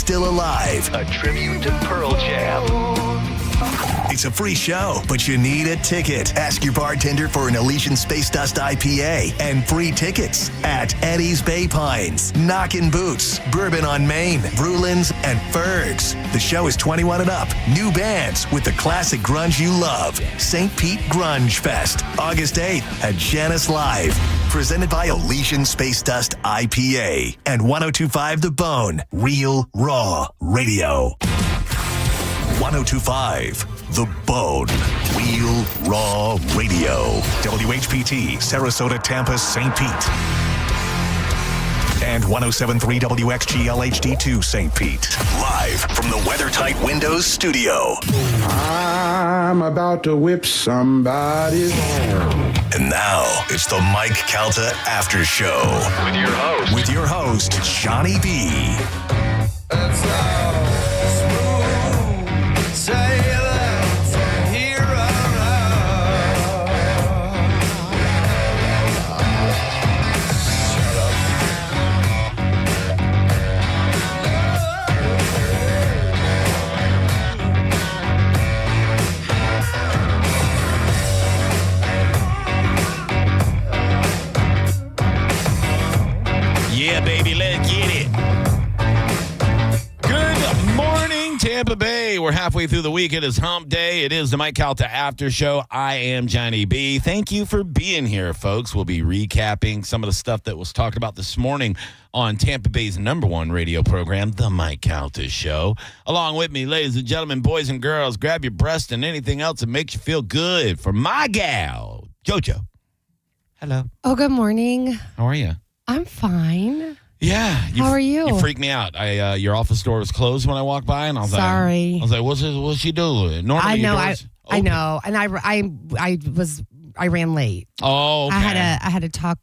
Still Alive. A tribute to Pearl Jam. It's a free show, but you need a ticket. Ask your bartender for an Elysian Space Dust IPA and free tickets at Eddie's Bay Pines, Knockin' Boots, Bourbon on Main, Brulin's, and Ferg's. The show is 21 and up. New bands with the classic grunge you love. St. Pete Grunge Fest, August 8th at Janice Live. Presented by Elysian Space Dust IPA and 102.5 The Bone, Real Raw Radio. 102.5 The Bone, Real Raw Radio. WHPT, Sarasota, Tampa, St. Pete. And 107.3 WXGL HD2 St. Pete. Live from the WeatherTight Windows studio. I'm about to whip somebody's. And now, it's the Mike Calta Aftershow. With your host, Johnny B. That's how smooth sailing from here on out. Shut up. Yeah, baby, let's get it. Good morning, Tampa Bay. We're halfway through the week. It is hump day. It is the Mike Calta After Show. I am Johnny B. Thank you for being here, folks. We'll be recapping some of the stuff that was talked about this morning on Tampa Bay's #1 radio program, the Mike Calta Show. Along with me, ladies and gentlemen, boys and girls, grab your breast and anything else that makes you feel good for my gal, JoJo. Hello. Oh, good morning. How are you? I'm fine. Yeah. How are you? You freaked me out. Your office door was closed when I walked by, and I was Sorry. like, what's she doing? Normally, I know. your I door's open. know, and I ran late. Oh, okay. I had to talk.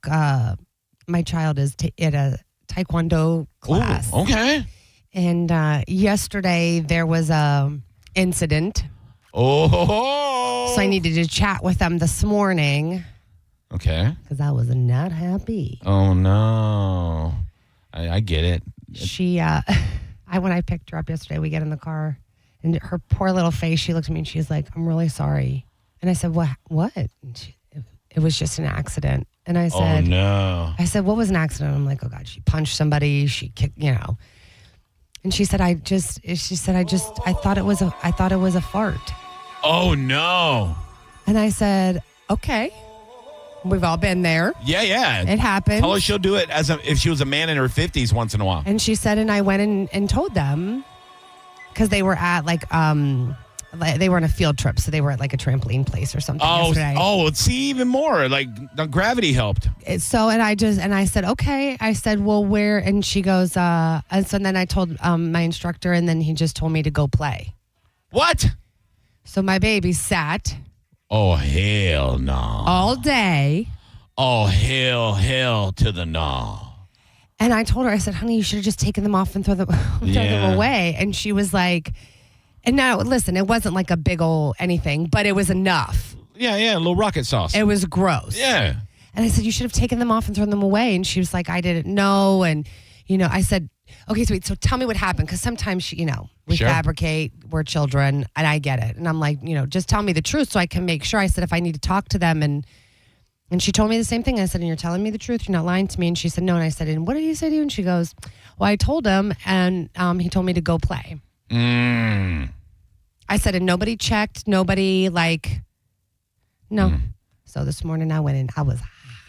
My child is at a taekwondo class. Ooh, okay. And yesterday there was a incident. Oh. So I needed to chat with them this morning. Okay. Because I was not happy. Oh no. I get it. She, when I picked her up yesterday, we get in the car, and her poor little face, she looked at me and she's like, "I'm really sorry." And I said, "What?" And it was just an accident. And I said, "Oh no." I said, "What was an accident?" I'm like, "Oh God, she punched somebody. She kicked, And she said, I thought it was a fart." Oh no. And I said, "Okay. We've all been there. Yeah. It happens." Tell her she'll do it if she was a man in her 50s once in a while. And she said, and I went and told them, because they were at they were on a field trip, so they were at like a trampoline place or something yesterday. Oh, see, even more. Like the gravity helped. So, and I said, okay. I said, well, where? And she goes, and so then I told my instructor, and then he just told me to go play. What? So my baby sat. Oh, hell no. All day. Oh, hell to the no. And I told her, I said, honey, you should have just taken them off and throw them away. And she was like, and now, listen, it wasn't like a big old anything, but it was enough. Yeah, a little rocket sauce. It was gross. Yeah. And I said, you should have taken them off and thrown them away. And she was like, I didn't know. And, I said, okay, sweet. So tell me what happened. Because sometimes, we Sure. fabricate, we're children, and I get it. And I'm like, just tell me the truth so I can make sure. I said, if I need to talk to them. And she told me the same thing. I said, and you're telling me the truth. You're not lying to me. And she said, no. And I said, and what did he say to you? And she goes, well, I told him, and he told me to go play. I said, and nobody checked. Nobody, no. So this morning I went in. I was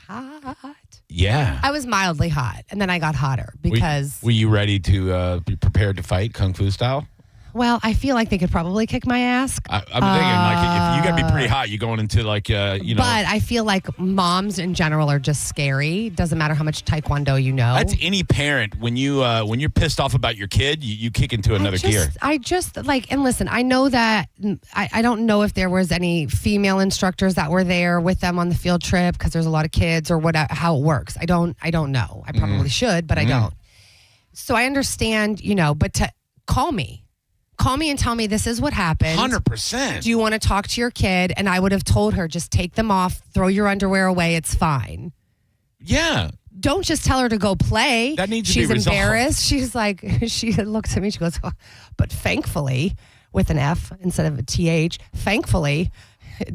hot. Yeah. I was mildly hot, and then I got hotter because... Were you ready to be prepared to fight Kung Fu style? Well, I feel like they could probably kick my ass. I'm thinking, if you got to be pretty hot, you're going into, But I feel like moms in general are just scary. Doesn't matter how much taekwondo you know. That's any parent. When you're pissed off about your kid, you kick into another gear. And listen, I know that, I don't know if there was any female instructors that were there with them on the field trip because there's a lot of kids or how it works. I don't know. I probably should, but I don't. So I understand, but to call me and tell me this is what happened. 100%. Do you want to talk to your kid? And I would have told her, just take them off, throw your underwear away. It's fine. Yeah. don't just tell her to go play. That needs to She's be resolved. embarrassed. She's like, she looks at me. She goes, oh, but thankfully, with an F instead of a TH, thankfully,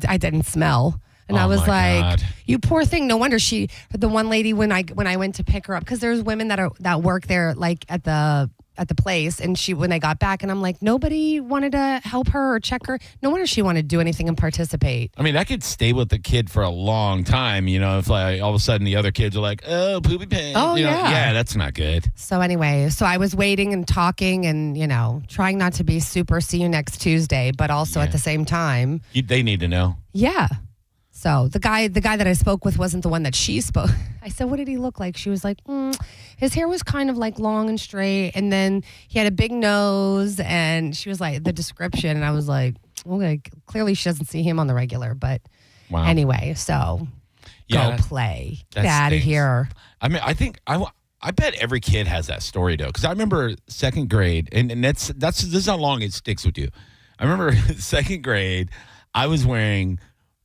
I didn't smell. And Oh I was my like, God. "You poor thing." No wonder the one lady when I went to pick her up, because there's women that work there like at the place, and when they got back, and I'm like, nobody wanted to help her or check her. No wonder she wanted to do anything and participate. I mean, that could stay with the kid for a long time. You know, if like all of a sudden the other kids are like, "Oh, poopy pants." Oh, you know? yeah. Yeah, that's not good. So anyway, I was waiting and talking and trying not to be super see you next Tuesday, but also at the same time, They need to know. yeah. So the guy that I spoke with wasn't the one that she spoke. I said, "What did he look like?" She was like, his hair was kind of like long and straight, and then he had a big nose, and she was like the description, and I was like, okay, clearly she doesn't see him on the regular, but Wow. anyway, so Yeah, go play, that get out of stinks. here. I mean, I think I bet every kid has that story though, because I remember second grade, and this is how long it sticks with you. I remember second grade, I was wearing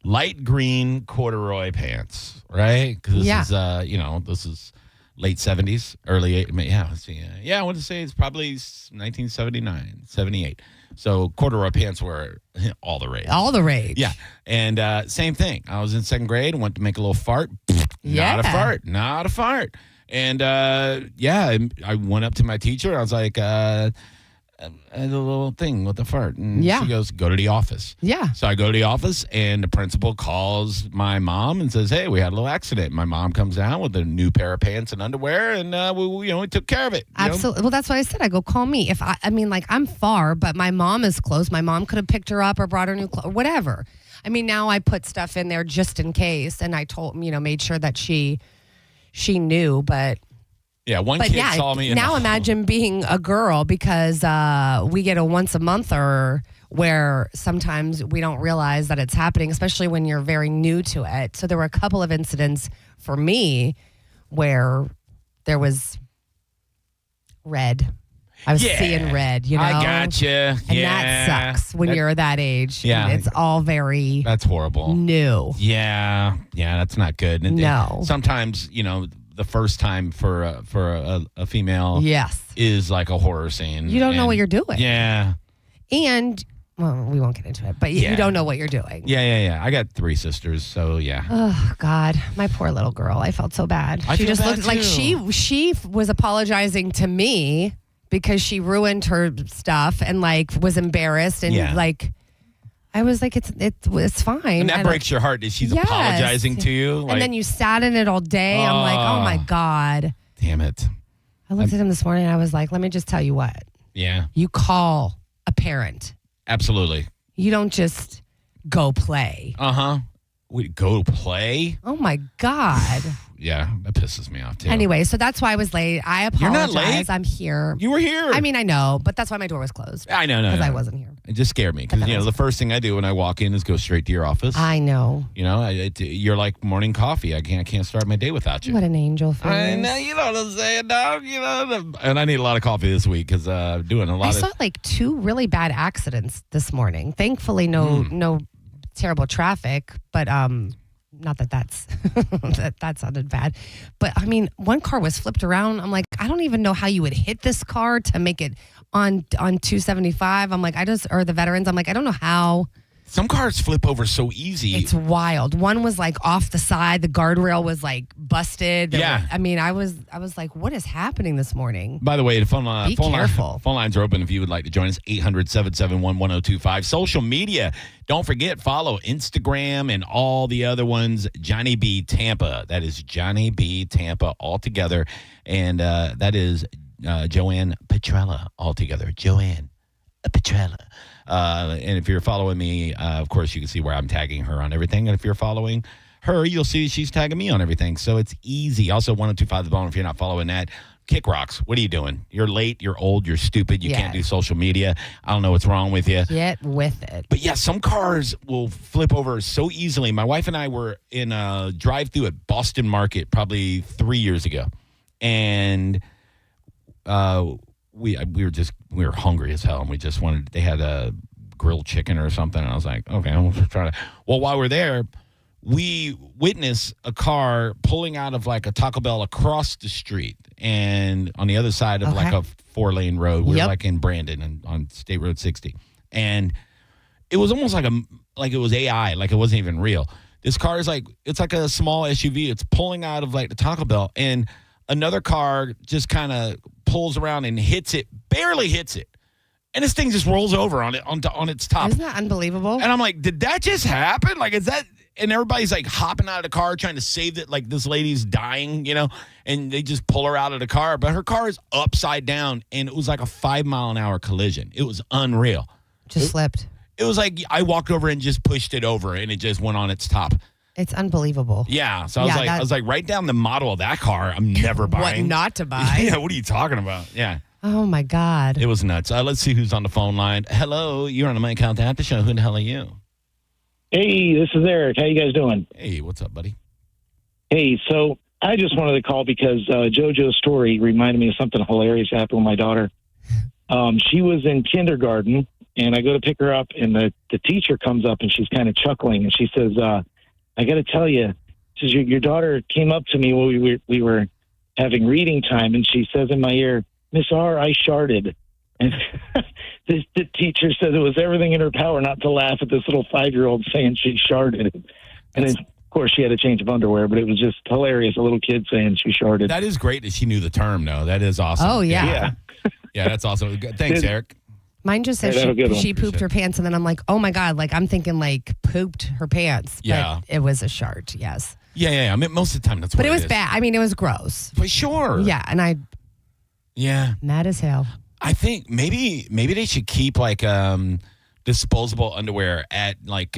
light green corduroy pants, right? Because this is this is late 70s, early 80s. Yeah, let's see. Yeah, I want to say it's probably 1979, 78. So corduroy pants were all the rage. All the rage. Yeah. And same thing. I was in second grade, went to make a little fart. Yeah. Not a fart. And I went up to my teacher. And I was like, I had a little thing with the fart. And Yeah. she goes, go to the office. Yeah. So I go to the office, and the principal calls my mom and says, hey, we had a little accident. My mom comes down with a new pair of pants and underwear, and we took care of it. you know? Absolutely. Well, that's why I said I go call me. If I mean, like, I'm far, but my mom is close. My mom could have picked her up or brought her new clothes, or whatever. I mean, now I put stuff in there just in case, and I told made sure that she knew. But Yeah, one but kid yeah, saw me. now imagine being a girl, because we get a once a month or where sometimes we don't realize that it's happening, especially when you're very new to it. So there were a couple of incidents for me where there was red. I was seeing red, I gotcha. And that sucks when you're that age. Yeah. It's all very That's horrible. new. Yeah, that's not good. And No. sometimes, the first time for a female Yes. is like a horror scene. You don't know what you're doing. Yeah. And, well, we won't get into it, but Yeah. you don't know what you're doing. Yeah. I got 3 sisters, so yeah. Oh God, my poor little girl. I felt so bad. I She feel just bad, looked like too. she was apologizing to me because she ruined her stuff and like was embarrassed and Yeah. like I was like, it's fine. And that I don't- breaks your heart that she's Yes. apologizing to you. and then you sat in it all day. I'm like, oh my God. Damn it. I looked at him this morning and I was like, let me just tell you what. Yeah, You call a parent. absolutely. You don't just go play. Uh-huh. We go play? Oh my God. Yeah, that pisses me off too. Anyway, so that's why I was late. I You're not apologize. late. I'm here. You were here. I mean, I know, but that's why my door was closed. I know, Because I wasn't here. It just scared me because the first thing I do when I walk in is go straight to your office. I know. You're like morning coffee. I can't start my day without you. What an angel. I Fizz. know, you know what I'm saying, dog. And I need a lot of coffee this week because doing a I lot saw of. like 2 really bad accidents this morning. Thankfully, no terrible traffic, but not that's that sounded bad. But I mean, one car was flipped around. I'm like, I don't even know how you would hit this car to make it on 275. I'm like, or the veterans. I'm like, I don't know how. Some cars flip over so easy. It's wild. One was like off the side. The guardrail was like busted. Yeah. I mean, I was like, what is happening this morning? By the way, the phone careful. phone lines are open if you would like to join us. 800-771-1025. Social media. Don't forget, follow Instagram and all the other ones. Johnny B Tampa. That is Johnny B Tampa all together. And that is Joanne Petrella all together. Joanne Petrella. And if you're following me, of course, you can see where I'm tagging her on everything. And if you're following her, you'll see she's tagging me on everything. So it's easy. Also, 1025 The Bone, if you're not following that. Kick Rocks, what are you doing? You're late, you're old, you're stupid, you can't do social media. I don't know what's wrong with you. Get with it. But yeah, some cars will flip over so easily. My wife and I were in a drive-through at Boston Market probably 3 years ago. And we were hungry as hell, and we just they had a grilled chicken or something, and I was like, okay, I'm gonna try to. Well, while we're there, we witnessed a car pulling out of like a Taco Bell across the street and on the other side of like a 4-lane road. We were like in Brandon and on State Road 60. And it was almost like it was AI, like it wasn't even real. This car is like, it's like a small SUV. It's pulling out of like the Taco Bell, and another car just kind of pulls around and hits it, barely hits it. And this thing just rolls over on its top. Isn't that unbelievable? And I'm like, did that just happen? Like, is that? And everybody's like hopping out of the car trying to save it. Like this lady's dying, and they just pull her out of the car. But her car is upside down, and it was like a 5-mile-an-hour collision. It was unreal. Just slipped. It was like I walked over and just pushed it over, and it just went on its top. It's unbelievable. Yeah. So I was like, write down the model of that car. I'm never buying. What not to buy? Yeah. What are you talking about? Yeah. Oh my God. It was nuts. Let's see who's on the phone line. Hello, you're on the Mike Calta Aftershow. Who the hell are you? Hey, this is Eric. How you guys doing? Hey, what's up, buddy? Hey, so I just wanted to call because JoJo's story reminded me of something hilarious that happened with my daughter. She was in kindergarten, and I go to pick her up, and the teacher comes up, and she's kind of chuckling, and she says, I got to tell you, she says, your daughter came up to me while we were having reading time, and she says in my ear, Miss R, I sharted. And the teacher said it was everything in her power not to laugh at this little 5-year-old saying she sharted. And then, of course, she had a change of underwear, but it was just hilarious, a little kid saying she sharted. That is great that she knew the term, though. That is awesome. Oh, yeah. Yeah, that's awesome. Thanks, Eric. Mine just says she pooped her pants, and then I'm like, oh my God, like I'm thinking like pooped her pants. Yeah. But it was a shart, yes. Yeah. I mean, most of the time that's what But it was is. bad. I mean, it was gross. For sure. Yeah, and mad as hell. I think maybe they should keep like disposable underwear at like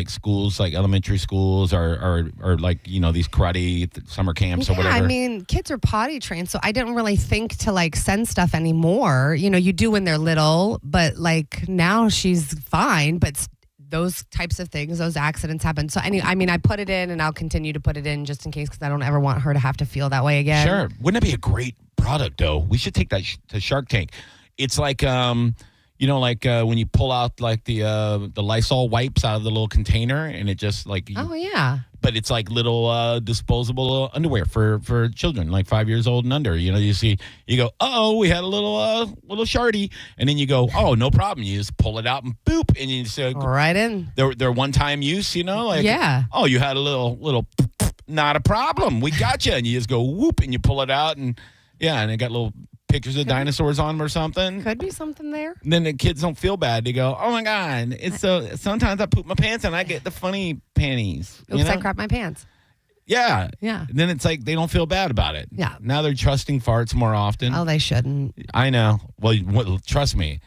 schools, like elementary schools or like these karate summer camps or whatever. I mean, kids are potty trained, so I didn't really think to like send stuff anymore. You do when they're little, but like now she's fine, but those types of things, those accidents happen. So I put it in, and I'll continue to put it in just in case, because I don't ever want her to have to feel that way again. Sure. Wouldn't that be a great product, though? We should take that to Shark Tank. It's like, when you pull out like the Lysol wipes out of the little container, and it just like. Oh, yeah. But it's like little disposable underwear for children, like 5 years old and under. You go, we had a little shardy, and then you go, oh, no problem. You just pull it out and boop, and you just right in. They're one-time use, like yeah. Oh, you had a little, not a problem. We got you, and you just go whoop, and you pull it out, and and it got little pictures of dinosaurs on them or something. Could be something there. And then the kids don't feel bad. They go, oh my God, it's so. Sometimes I poop my pants and I get the funny panties. Oops, I crap my pants. Yeah. Yeah. And then it's like they don't feel bad about it. Yeah. Now they're trusting farts more often. Oh, they shouldn't. I know. Well, trust me.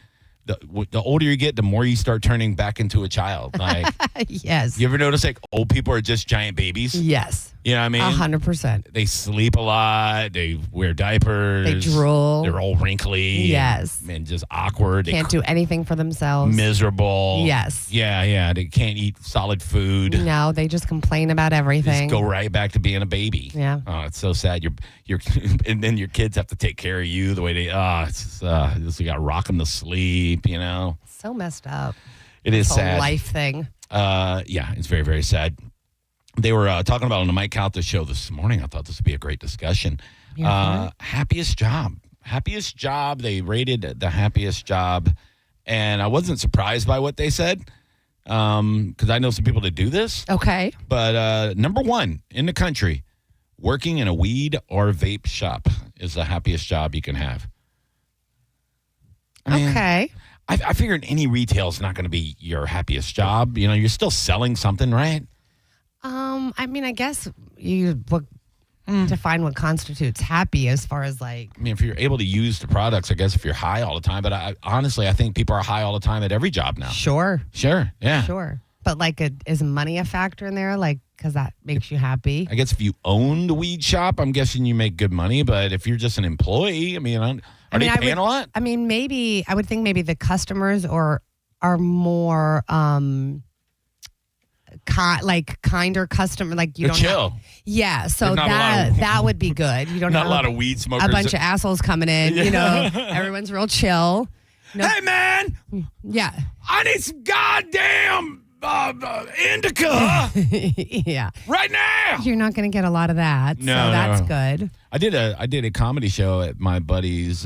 The older you get, the more you start turning back into a child. Like, yes. You ever notice like old people are just giant babies? Yes. You know what I mean? 100%. They sleep a lot. They wear diapers. They drool. They're all wrinkly. Yes. And just awkward. Can't do anything for themselves. Miserable. Yes. Yeah. They can't eat solid food. No, they just complain about everything. Just go right back to being a baby. Yeah. Oh, it's so sad. You're and then your kids have to take care of you the way they. It's just, you got to rock them to sleep. So messed up. It is whole sad. Life thing. Yeah, it's very, very sad. They were talking about on the Mike Calta show this morning. I thought this would be a great discussion. Happiest job. They rated the happiest job. And I wasn't surprised by what they said because I know some people that do this. Okay. But number one in the country, working in a weed or vape shop is the happiest job you can have. Okay. I figured any retail is not going to be your happiest job. You're still selling something, right? I guess you define what constitutes happy as far as like. If you're able to use the products, I guess if you're high all the time. But honestly, I think people are high all the time at every job now. Sure. Yeah. Sure. But like, is money a factor in there? Like, because that makes you happy. I guess if you own the weed shop, I'm guessing you make good money. But if you're just an employee, are they paying a lot? Maybe I would think maybe the customers are more kinder customer. Like you They're don't chill. So that would be good. You don't not have a lot of weed smokers. A bunch of assholes coming in. Everyone's real chill. Hey man, yeah. I need some goddamn indica Yeah. right now. You're not going to get a lot of that. No, so that's no. good. I did a comedy show at my buddy's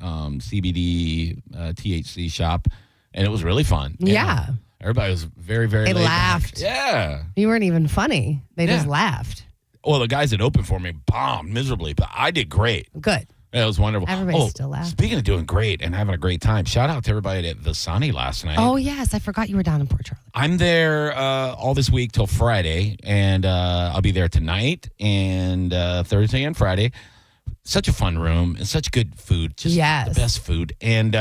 CBD THC shop, and it was really fun. Yeah. Everybody was very, very They laid back. laughed. Yeah. You weren't even funny. They just Yeah. laughed. Well, the guys that opened for me bombed miserably, but I did great. Good. It was wonderful. Everybody still laughed. Speaking of doing great and having a great time, shout out to everybody at Visani last night. Oh, yes. I forgot you were down in Port Charlotte. I'm there all this week till Friday, and I'll be there tonight and Thursday and Friday. Such a fun room and such good food. Just Yes. the best food. And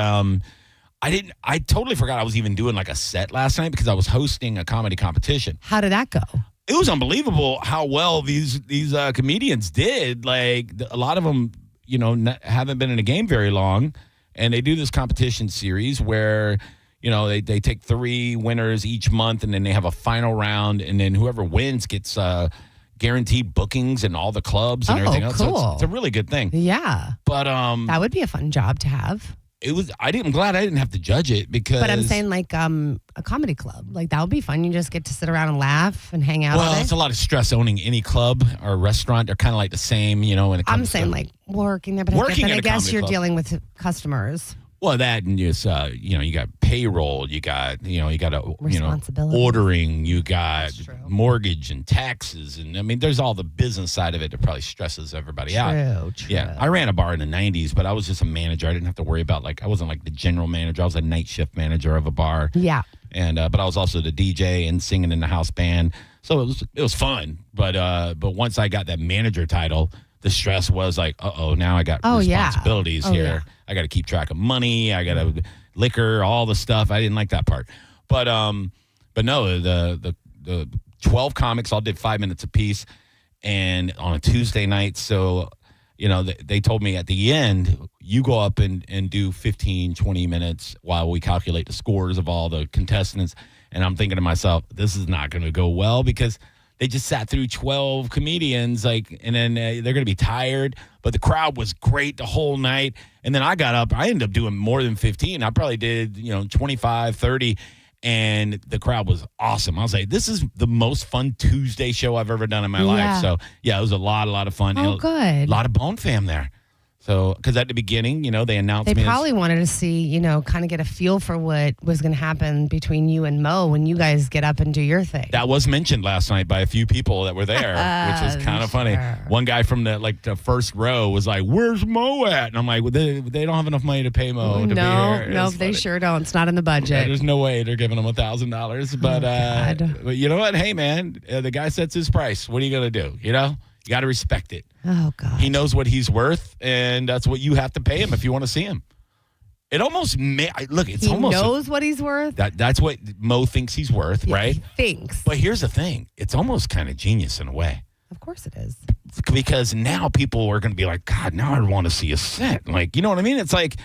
I totally forgot I was even doing like a set last night because I was hosting a comedy competition. How did that go? It was unbelievable how well these comedians did. Like a lot of them, haven't been in a game very long, and they do this competition series where, they take 3 winners each month, and then they have a final round, and then whoever wins gets guaranteed bookings in all the clubs and everything else. So Cool. it's a really good thing. Yeah. But That would be a fun job to have. I'm glad I didn't have to judge it because. But I'm saying like a comedy club. Like that would be fun. You just get to sit around and laugh and hang out all Well, day. it's a lot of stress owning any club or restaurant. They're kind of like the same, when it comes I'm saying to, like working there, but Working I at a guess comedy you're club. dealing with customers. Well, that and just you got payroll, you got Responsibility. ordering, you got That's true. mortgage and taxes, and I mean, there's all the business side of it that probably stresses everybody out. True. Yeah, I ran a bar in the '90s, but I was just a manager. I didn't have to worry about I wasn't like the general manager. I was a night shift manager of a bar. Yeah. And but I was also the DJ and singing in the house band, so it was fun. But once I got that manager title, the stress was like, now I got responsibilities Oh, here. yeah. I got to keep track of money. I got to liquor, all the stuff. I didn't like that part. But no, the 12 comics all did 5 minutes apiece, and on a Tuesday night. So, they told me at the end, you go up and do 15, 20 minutes while we calculate the scores of all the contestants. And I'm thinking to myself, this is not going to go well because they just sat through 12 comedians, and then they're going to be tired. But the crowd was great the whole night. And then I got up. I ended up doing more than 15. I probably did, 25, 30. And the crowd was awesome. I was like, this is the most fun Tuesday show I've ever done in my life. So, yeah, it was a lot of fun. Oh, good. A lot of Bone Fam there. So, because at the beginning, they announced They me probably wanted to see, kind of get a feel for what was going to happen between you and Mo when you guys get up and do your thing. That was mentioned last night by a few people that were there, which was kind of funny. Sure. One guy from the first row was like, "Where's Mo at?" And I'm like, well, they don't have enough money to pay Mo to be here. No, It's they funny. sure don't. It's not in the Yeah, budget. there's no way they're giving him $1,000. But God. but you know what? Hey, man, the guy sets his price. What are you gonna do? You got to respect it. Oh, God. He knows what he's worth, and that's what you have to pay him if you want to see him. It almost look. It's He almost knows what he's worth. that's what Mo thinks he's worth, Yeah, right? He thinks. But here's the thing: it's almost kind of genius in a way. Of course it is. Because now people are going to be like, God, now I want to see a set. Like, you know what I mean? It's like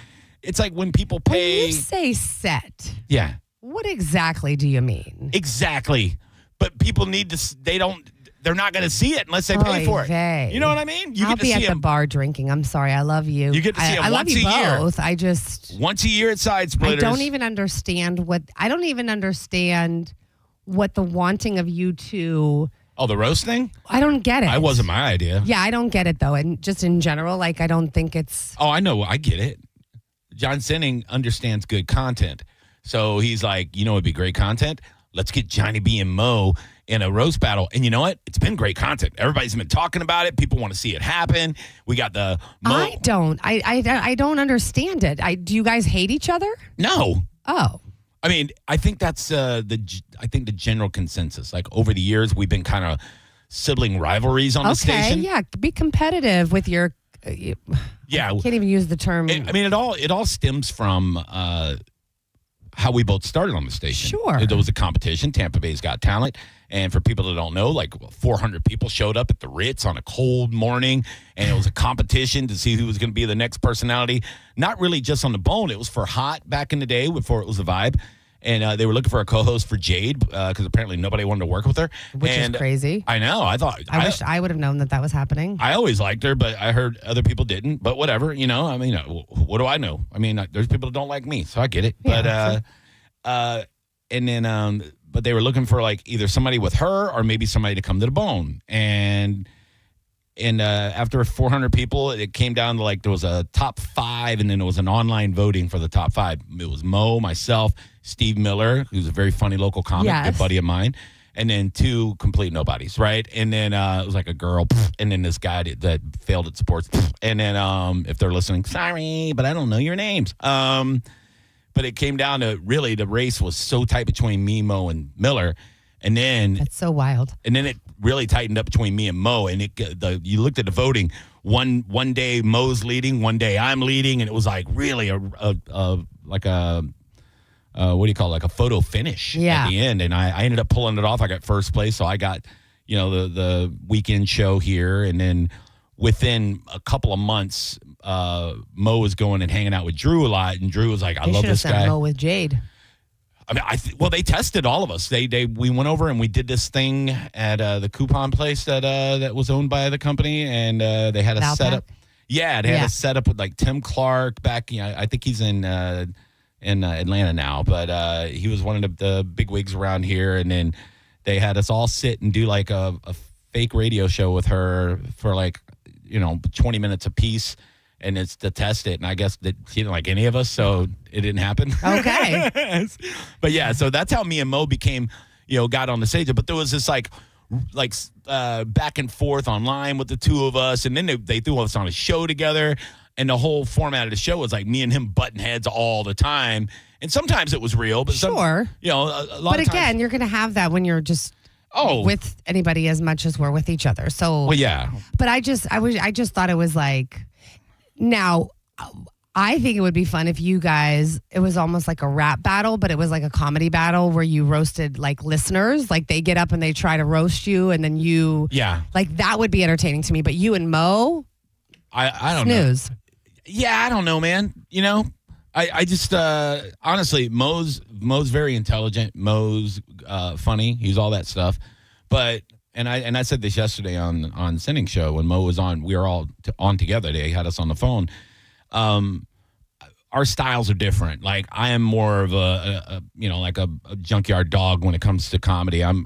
when people When pay. you say set, Yeah, what exactly do you mean? exactly. But people need to. They're not going to see it unless they pay Oy for it. vey. You know what I mean? You I'll get to be see at the them bar drinking. I'm sorry. I love you. You get to see I him love once you a year. both. I just once a year at Side I Splitters. don't even understand what the wanting of you two. Oh, the roast thing? I don't get it. I wasn't my idea. Yeah, I don't get it though, and just in general, like I don't think it's. Oh, I know. I get it. John Sinning understands good content. So he's like, it'd be great content. Let's get Johnny B and Mo in a roast battle. And you know what? It's been great content. Everybody's been talking about it. People want to see it happen. We got the Mo. I don't understand it. Do you guys hate each other? No. Oh, I mean, I think that's the general consensus. Like over the years, we've been kind of sibling rivalries on the okay, station. yeah. Be competitive with your. Yeah. Can't even use the term. It all stems from how we both started on the station. Sure. There was a competition. Tampa Bay's Got Talent. And for people that don't know, like 400 people showed up at the Ritz on a cold morning, and it was a competition to see who was going to be the next personality. Not really just on the Bone. It was for Hot back in the day before it was the Vibe. And they were looking for a co-host for Jade because apparently nobody wanted to work with her. Which is crazy. I know. I thought. I wish I would have known that was happening. I always liked her, but I heard other people didn't. But whatever, I mean, what do I know? I mean, there's people that don't like me, so I get it. Yeah, But and then but they were looking for like either somebody with her or maybe somebody to come to the Bone. And after 400 people, it came down to like there was a top 5, and then there was an online voting for the top 5. It was Mo, myself, Steve Miller, who's a very funny local comic, good buddy of mine, and then 2 complete nobodies, right? And then it was like a girl, and then this guy that failed at sports, and then if they're listening, sorry, but I don't know your names. But it came down to really the race was so tight between me, Mo, and Miller. And then That's so wild. And then it really tightened up between me and Mo. And you looked at the voting. One day Mo's leading, one day I'm leading, and it was like really a what do you call it? Like a photo finish at the end. And I ended up pulling it off. I got first place, so I got the weekend show here, and then within a couple of months, Mo was going and hanging out with Drew a lot, and Drew was like, "I love this guy." Mo with Jade. I mean, well, they tested all of us. We went over and we did this thing at the coupon place that was owned by the company, and they had a setup. Yeah, they had a setup with like Tim Clark back. I think he's in Atlanta now, but he was one of the big wigs around here. And then they had us all sit and do like a fake radio show with her for like 20 minutes apiece. And it's to test it, and I guess that he didn't like any of us, so it didn't happen. Okay. But yeah, so that's how me and Mo became, got on the stage. But there was this like back and forth online with the two of us, and then they threw us on a show together, and the whole format of the show was like me and him butting heads all the time. And sometimes it was real, but sure, a lot. But of again, times, you're going to have that when you're just with anybody as much as we're with each other. So well, yeah. But I just thought it was like. Now, I think it would be fun if you guys, it was almost like a rap battle, but it was like a comedy battle where you roasted like listeners. Like they get up and they try to roast you, and then you, like that would be entertaining to me. But you and Mo, I don't snooze. know. Yeah, I don't know, man. I just honestly, Mo's very intelligent. Mo's funny. He's all that stuff, but. And I said this yesterday on Sinning Show when Mo was on. We were all on together. They had us on the phone. Our styles are different. Like I am more of a junkyard dog when it comes to comedy. I'm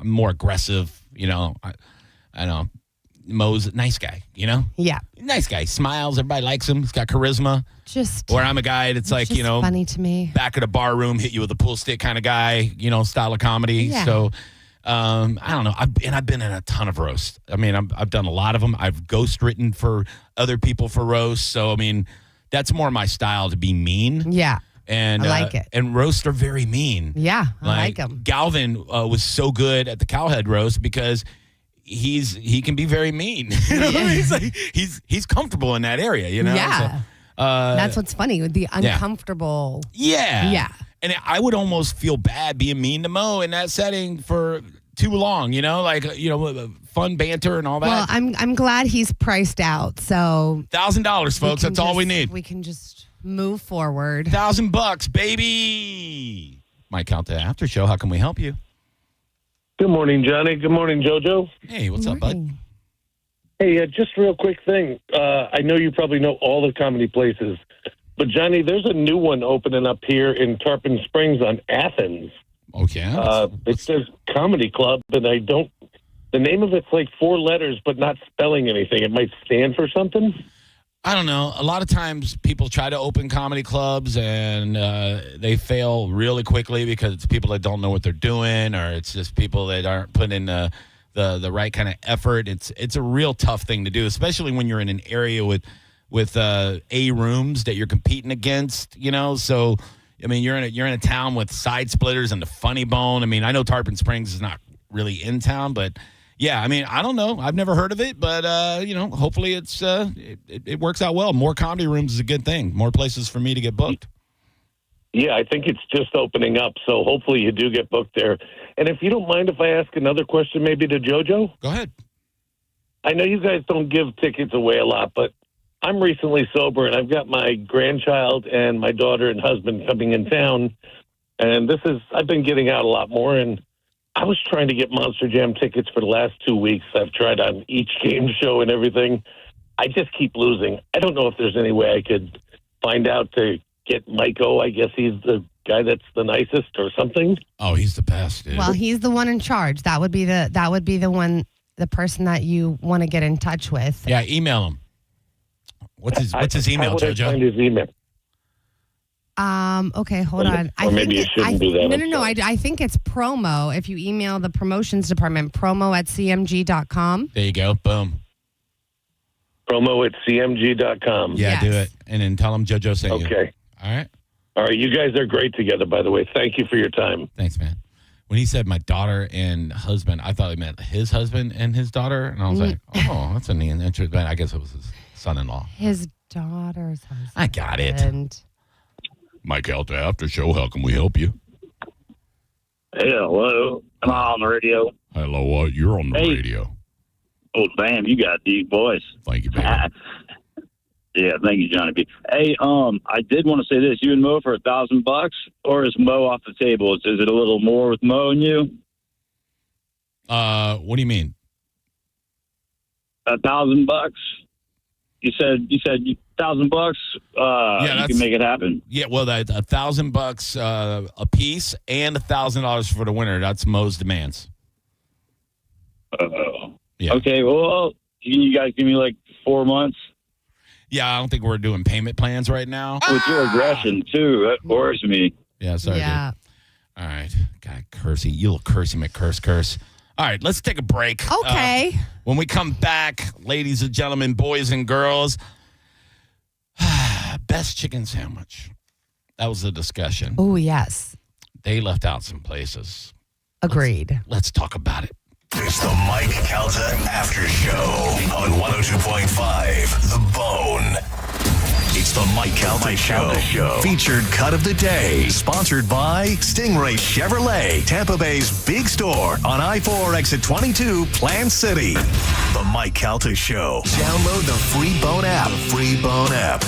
more aggressive. I know. Mo's a nice guy. Yeah, nice guy. Smiles. Everybody likes him. He's got charisma. Where I'm a guy that's like funny to me. Back at a bar room, hit you with a pool stick kind of guy. Style of comedy. Yeah. So. I don't know. I've been in a ton of roasts. I mean, I've done a lot of them. I've ghost written for other people for roasts. So, I mean, that's more my style to be mean. Yeah. And I like it. And roasts are very mean. Yeah, I like them. Galvin was so good at the Cowhead roast because he can be very mean. He's comfortable in that area, Yeah. So, that's what's funny with the uncomfortable. Yeah. Yeah. And I would almost feel bad being mean to Mo in that setting for too long, fun banter and all that. Well, I'm glad he's priced out. So $1,000, folks. That's all we need. We can just move forward. $1,000, baby. Mike Calta Aftershow. How can we help you? Good morning, Johnny. Good morning, JoJo. Hey, what's up, bud? Hey, just a real quick thing. I know you probably know all the comedy places. But, Johnny, there's a new one opening up here in Tarpon Springs on Athens. Okay. It says Comedy Club, and the name of it's like 4 letters, but not spelling anything. It might stand for something. I don't know. A lot of times people try to open comedy clubs and they fail really quickly because it's people that don't know what they're doing, or it's just people that aren't putting in the right kind of effort. It's a real tough thing to do, especially when you're in an area with A rooms that you're competing against, So, I mean, you're in a town with Side Splitters and the Funny Bone. I mean, I know Tarpon Springs is not really in town, but yeah, I mean, I don't know. I've never heard of it, but hopefully it works out well. More comedy rooms is a good thing. More places for me to get booked. Yeah, I think it's just opening up, so hopefully you do get booked there. And if you don't mind if I ask another question maybe to JoJo? Go ahead. I know you guys don't give tickets away a lot, but I'm recently sober, and I've got my grandchild and my daughter and husband coming in town, and I've been getting out a lot more, and I was trying to get Monster Jam tickets for the last 2 weeks. I've tried on each game show and everything. I just keep losing. I don't know if there's any way I could find out to get Mike O. I guess he's the guy that's the nicest or something? Oh, he's the best, dude. Well, he's the one in charge. That would be the person that you want to get in touch with. Yeah, email him. What's his email, How would I JoJo? find his email? Okay, hold on. Or maybe you shouldn't do that. No. I think it's promo. If you email the promotions department, promo@cmg.com. There you go. Boom. Promo@cmg.com. Yeah, Yes. do it. And then tell him JoJo sent you. Okay. All right. All right. You guys are great together, by the way. Thank you for your time. Thanks, man. When he said my daughter and husband, I thought he meant his husband and his daughter. And I was like, oh, that's a neat interest. But I guess it was his son-in-law. His daughter's husband. I got it. Mike Calta Aftershow. How can we help you? Hey, hello. Am I on the radio? Hello, you're on the radio. Oh, damn, you got a deep voice. Thank you, baby. Yeah, thank you, Johnny B. Hey, I did want to say this. You and Mo for $1,000, or is Mo off the table? Is it a little more with Mo and you? What do you mean? $1,000? You said $1,000. You can make it happen. Yeah, well, that $1,000 a piece and $1,000 for the winner. That's Mo's demands. Yeah. Okay, well, can you guys give me like 4 months? Yeah, I don't think we're doing payment plans right now. With your aggression, too, that worries me. Yeah, sorry, Yeah. dude. All right. God, cursey. You little cursey McCurse. All right, let's take a break. Okay. When we come back, ladies and gentlemen, boys and girls, best chicken sandwich. That was the discussion. Oh, yes. They left out some places. Agreed. Let's talk about it. It's the Mike Calta After Show on 102.5 The Bone. It's the Mike Calta Show. Featured cut of the day. Sponsored by Stingray Chevrolet, Tampa Bay's big store on I-4 exit 22, Plant City. The Mike Calta Show. Download the free Bone app.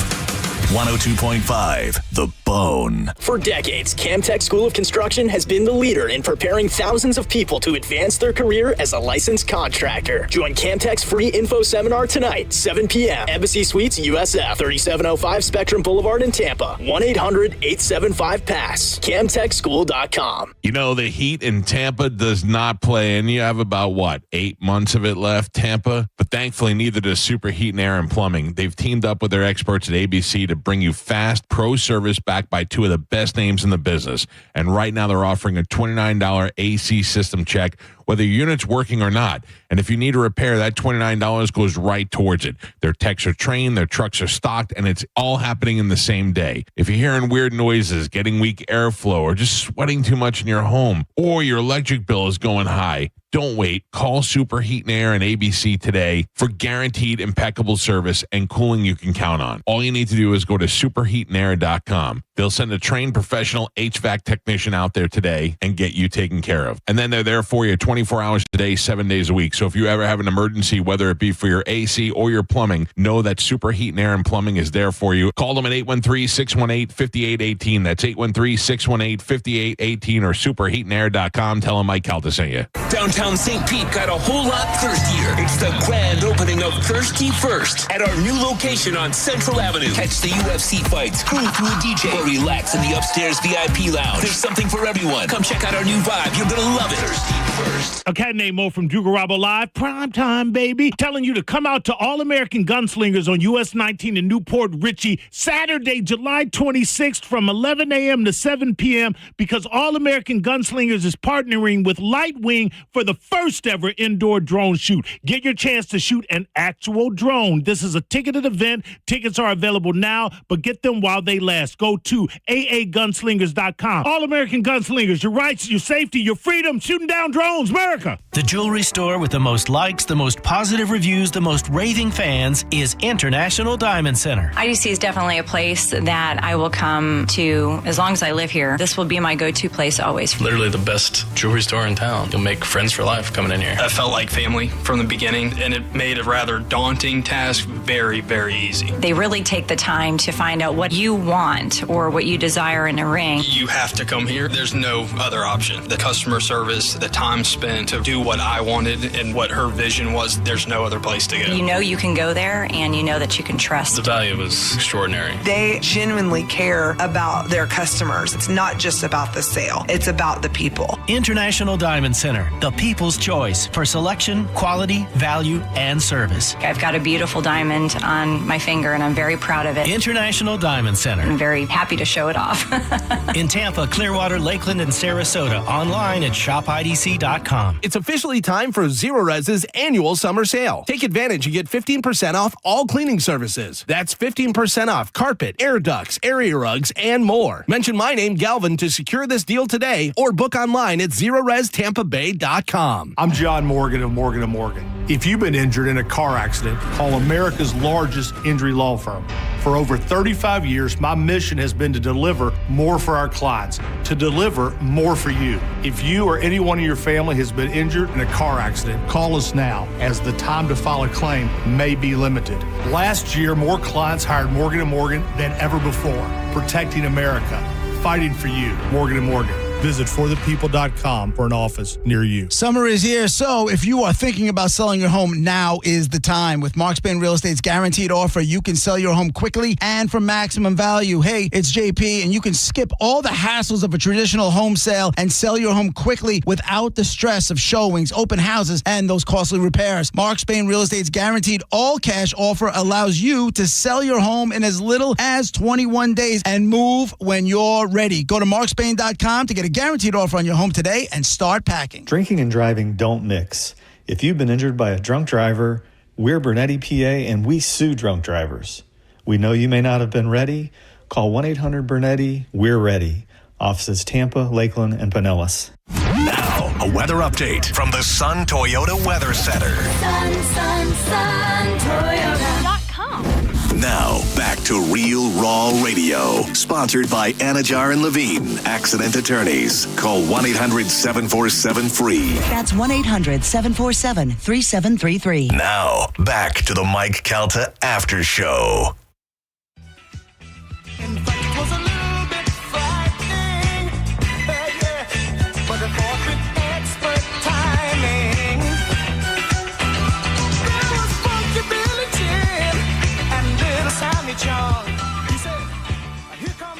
102.5 The Bone. For decades, Camtech School of Construction has been the leader in preparing thousands of people to advance their career as a licensed contractor. Join Camtech's free info seminar tonight, 7 p.m. Embassy Suites, USF, 3705 Spectrum Boulevard in Tampa. 1-800-875-PASS. CamTechSchool.com. You know, the heat in Tampa does not play, and you have about, 8 months of it left, Tampa? But thankfully, neither does Superheat and Air and Plumbing. They've teamed up with their experts at ABC to bring you fast pro service backed by two of the best names in the business. And right now they're offering a $29 AC system check, whether your unit's working or not. And if you need a repair, that $29 goes right towards it. Their techs are trained, their trucks are stocked, and it's all happening in the same day. If you're hearing weird noises, getting weak airflow, or just sweating too much in your home, or your electric bill is going high, don't wait. Call Superheat and Air and ABC today for guaranteed impeccable service and cooling you can count on. All you need to do is go to superheatandair.com. They'll send a trained professional HVAC technician out there today and get you taken care of. And then they're there for you 24 hours a day, 7 days a week. So if you ever have an emergency, whether it be for your AC or your plumbing, know that Superheat and Air and Plumbing is there for you. Call them at 813-618-5818. That's 813-618-5818 or superheatandair.com. Tell them Mike Calta sent you. Downtown St. Pete got a whole lot thirstier. It's the grand opening of Thirsty First at our new location on Central Avenue. Catch the UFC fights, groove to a DJ, or relax in the upstairs VIP lounge. There's something for everyone. Come check out our new vibe. You're gonna love it. Thirsty First. A cat named Mo from Dugarabo Live, prime time, baby, telling you to come out to All American Gunslingers on US 19 in Newport Richey, Saturday, July 26th from 11 a.m. to 7 p.m. because All American Gunslingers is partnering with Lightwing for the first ever indoor drone shoot. Get your chance to shoot an actual drone. This is a ticketed event. Tickets are available now, but get them while they last. Go to aagunslingers.com. All American Gunslingers, your rights, your safety, your freedom, shooting down drones, America. The jewelry store with the most likes, the most positive reviews, the most raving fans is International Diamond Center. IDC is definitely a place that I will come to as long as I live here. This will be my go-to place always. Literally the best jewelry store in town. You'll make friends for life coming in here. I felt like family from the beginning, and it made a rather daunting task very, very easy. They really take the time to find out what you want or what you desire in a ring. You have to come here. There's no other option. The customer service, the time time spent to do what I wanted and what her vision was. There's no other place to go. You know you can go there, and you know that you can trust. The value was extraordinary. They genuinely care about their customers. It's not just about the sale. It's about the people. International Diamond Center, the people's choice for selection, quality, value, and service. I've got a beautiful diamond on my finger, and I'm very proud of it. International Diamond Center. I'm very happy to show it off. In Tampa, Clearwater, Lakeland, and Sarasota. Online at shopidc.com. It's officially time for Zero Res's annual summer sale. Take advantage and get 15% off all cleaning services. That's 15% off carpet, air ducts, area rugs, and more. Mention my name, Galvin, to secure this deal today or book online at ZeroResTampaBay.com. I'm John Morgan of Morgan & Morgan. If you've been injured in a car accident, call America's largest injury law firm. For over 35 years, my mission has been to deliver more for our clients, to deliver more for you. If you or anyone in your family has been injured in a car accident, call us now, as the time to file a claim may be limited. Last year, more clients hired Morgan & Morgan than ever before, protecting America, fighting for you. Morgan & Morgan. Visit forthepeople.com for an office near you. Summer is here, so if you are thinking about selling your home, now is the time. With Mark Spain Real Estate's guaranteed offer, you can sell your home quickly and for maximum value. Hey, it's JP, and you can skip all the hassles of a traditional home sale and sell your home quickly without the stress of showings, open houses, and those costly repairs. Mark Spain Real Estate's guaranteed all-cash offer allows you to sell your home in as little as 21 days and move when you're ready. Go to markspain.com to get a guaranteed offer on your home today and start packing. Drinking and driving don't mix. If you've been injured by a drunk driver, we're Bernetti PA and we sue drunk drivers. We know you may not have been ready. Call 1-800-BERNETTI. We're ready. Offices Tampa, Lakeland, and Pinellas. Now, a weather update from the Sun Toyota Weather Center. Sun, Toyota.com. Now, back to Real Raw Radio. Sponsored by Anajar and Levine, accident attorneys. Call 1-800-747-FREE. That's 1-800-747-3733. Now, back to the Mike Calta After Show.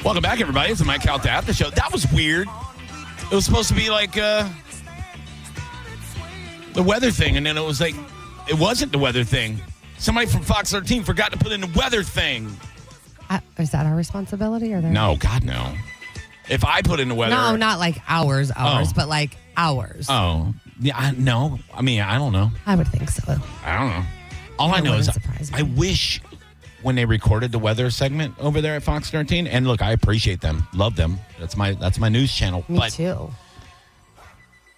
Welcome back, everybody. It's the Mike Calta After Show. That was weird. It was supposed to be like the weather thing, and then it was like, it wasn't the weather thing. Somebody from Fox 13 forgot to put in the weather thing. Is that our responsibility? Or No, God, no. If I put in the weather. No, not like hours, but like hours. Oh, yeah, no. I mean, I don't know. I would think so. I don't know. All I know is I wish when they recorded the weather segment over there at Fox 13, and look, I appreciate them, love them. That's my news channel. Me too.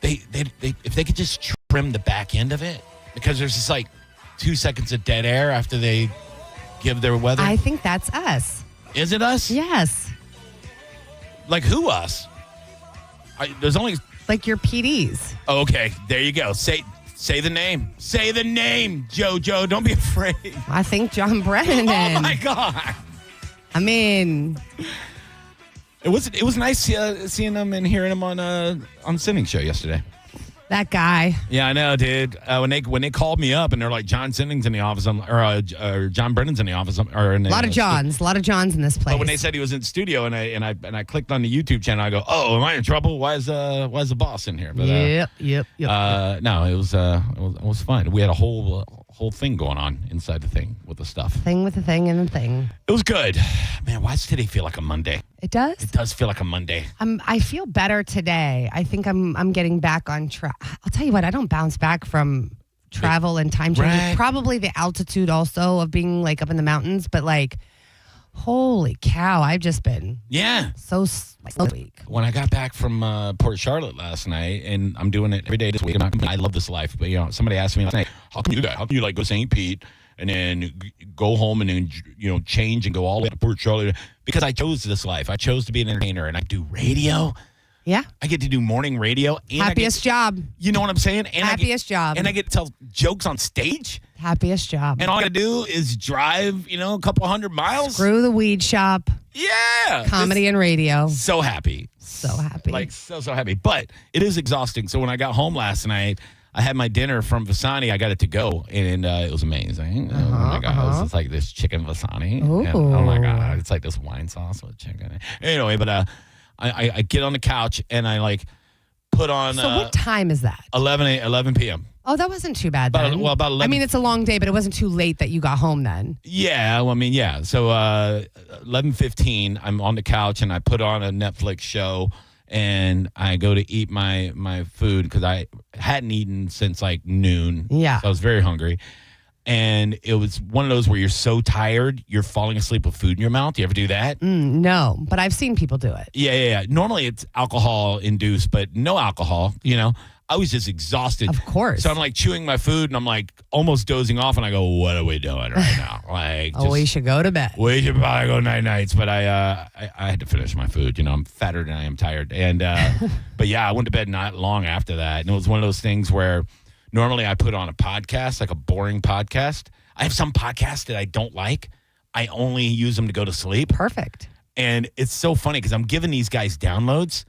They if they could just trim the back end of it, because there's just like 2 seconds of dead air after they give their weather. I think that's us. Is it us? Yes. Like who us? There's only like your PDs. Oh, okay, there you go. Say the name. Say the name, JoJo. Don't be afraid. I think John Brennan. Oh my God. I mean, it was nice seeing him and hearing him on Sinning's show yesterday. That guy. Yeah, I know, dude. When they called me up and they're like, John Sinning's in the office, or John Brennan's in the office, or in the, a lot of Johns in this place. But when they said he was in the studio, and I clicked on the YouTube channel, I go, oh, am I in trouble? Why is the boss in here? But, yep. No, it was fun. We had a whole thing going on inside the thing with the stuff. Thing with the thing and the thing. It was good. Man, why does today feel like a Monday? It does? It does feel like a Monday. I feel better today. I think I'm getting back on track. I'll tell you what, I don't bounce back from travel and time change. Right. Probably the altitude also of being like up in the mountains, but like, holy cow, I've just been so weak. When I got back from Port Charlotte last night, and I'm doing it every day this week, I love this life, but somebody asked me last night, how can you do that? How can you like go to St. Pete and then go home and then change and go all the way to Port Charlotte? Because I chose this life. I chose to be an entertainer, and I do radio. Yeah. I get to do morning radio. And Happiest job. You know what I'm saying? And Happiest job. And I get to tell jokes on stage. Happiest job. And all I got to do is drive, a couple 100 miles. Screw the weed shop. Yeah. Comedy and radio. So happy. So happy. Like, so happy. But it is exhausting. So when I got home last night, I had my dinner from Vasani. I got it to go, and it was amazing. Oh, my God. It's like this chicken Vasani. And, oh, my God. It's like this wine sauce with chicken. Anyway, but I get on the couch, and I, like, put on... So what time is that? 11 p.m. Oh, that wasn't too bad then. About 11. I mean, it's a long day, but it wasn't too late that you got home then. Yeah, well, I mean, yeah. So 11:15, I'm on the couch, and I put on a Netflix show, and I go to eat my food because I hadn't eaten since like noon. Yeah. So I was very hungry. And it was one of those where you're so tired, you're falling asleep with food in your mouth. You ever do that? No, but I've seen people do it. Yeah. Normally it's alcohol induced, but no alcohol, I was just exhausted. Of course. So I'm like chewing my food and I'm like almost dozing off and I go, what are we doing right now? Like, we should go to bed. We should probably go nights, but I had to finish my food. I'm fatter than I am tired. And but yeah, I went to bed not long after that. And it was one of those things where normally I put on a podcast, like a boring podcast. I have some podcasts that I don't like. I only use them to go to sleep. Perfect. And it's so funny because I'm giving these guys downloads.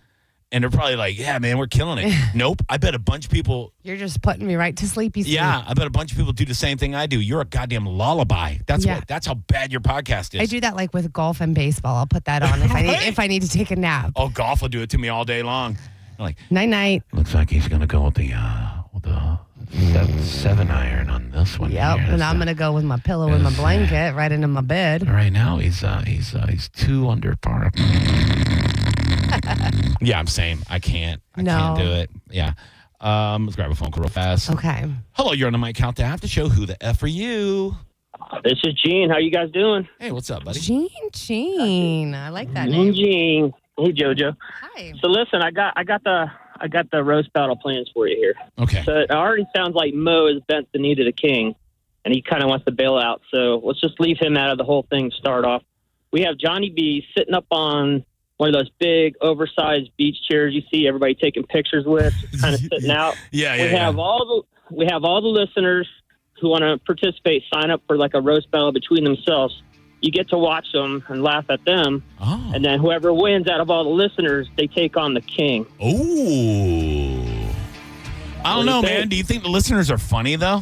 And they're probably like, yeah, man, we're killing it. Nope. I bet a bunch of people. You're just putting me right to sleep. Yeah, I bet a bunch of people do the same thing I do. You're a goddamn lullaby. That's how bad your podcast is. I do that like with golf and baseball. I'll put that on if I need to take a nap. Oh, golf will do it to me all day long. I'm like, night. Looks like he's gonna go with the 7-iron on this one. Yep, here. and I'm gonna go with my pillow and my blanket right into my bed. Right now he's 2 under par. Yeah, I'm saying I can't do it. Yeah. Let's grab a phone call real fast. Okay. Hello, you're on the Calta Aftershow. Who the F are you? This is Gene. How you guys doing? Hey, what's up, buddy? Gene. I like that name. Gene. Hey, JoJo. Hi. So listen, I got the roast battle plans for you here. Okay. So it already sounds like Mo has bent the knee to the king, and he kind of wants to bail out. So let's just leave him out of the whole thing to start off. We have Johnny B sitting up on one of those big, oversized beach chairs you see everybody taking pictures with, kind of sitting out. We have all the listeners who want to participate sign up for like a roast battle between themselves. You get to watch them and laugh at them, and then whoever wins out of all the listeners, they take on the king. Ooh. I don't know, man. Do you think the listeners are funny, though?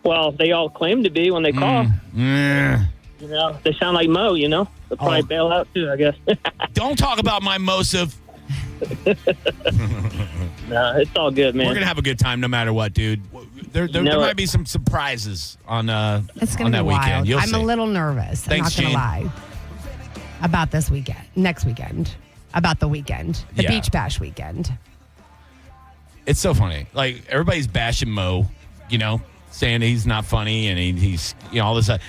Well, they all claim to be when they call. They sound like Mo, They'll probably bail out, too, I guess. Don't talk about my Mosif. No, it's all good, man. We're going to have a good time no matter what, dude. There might be some surprises on that weekend. Wild. You'll I'm see. a little nervous. Thanks, I'm not going to Gene. lie. About this weekend. Next weekend. About the weekend. The Beach Bash weekend. It's so funny. Like, everybody's bashing Mo, saying he's not funny and he's all this stuff.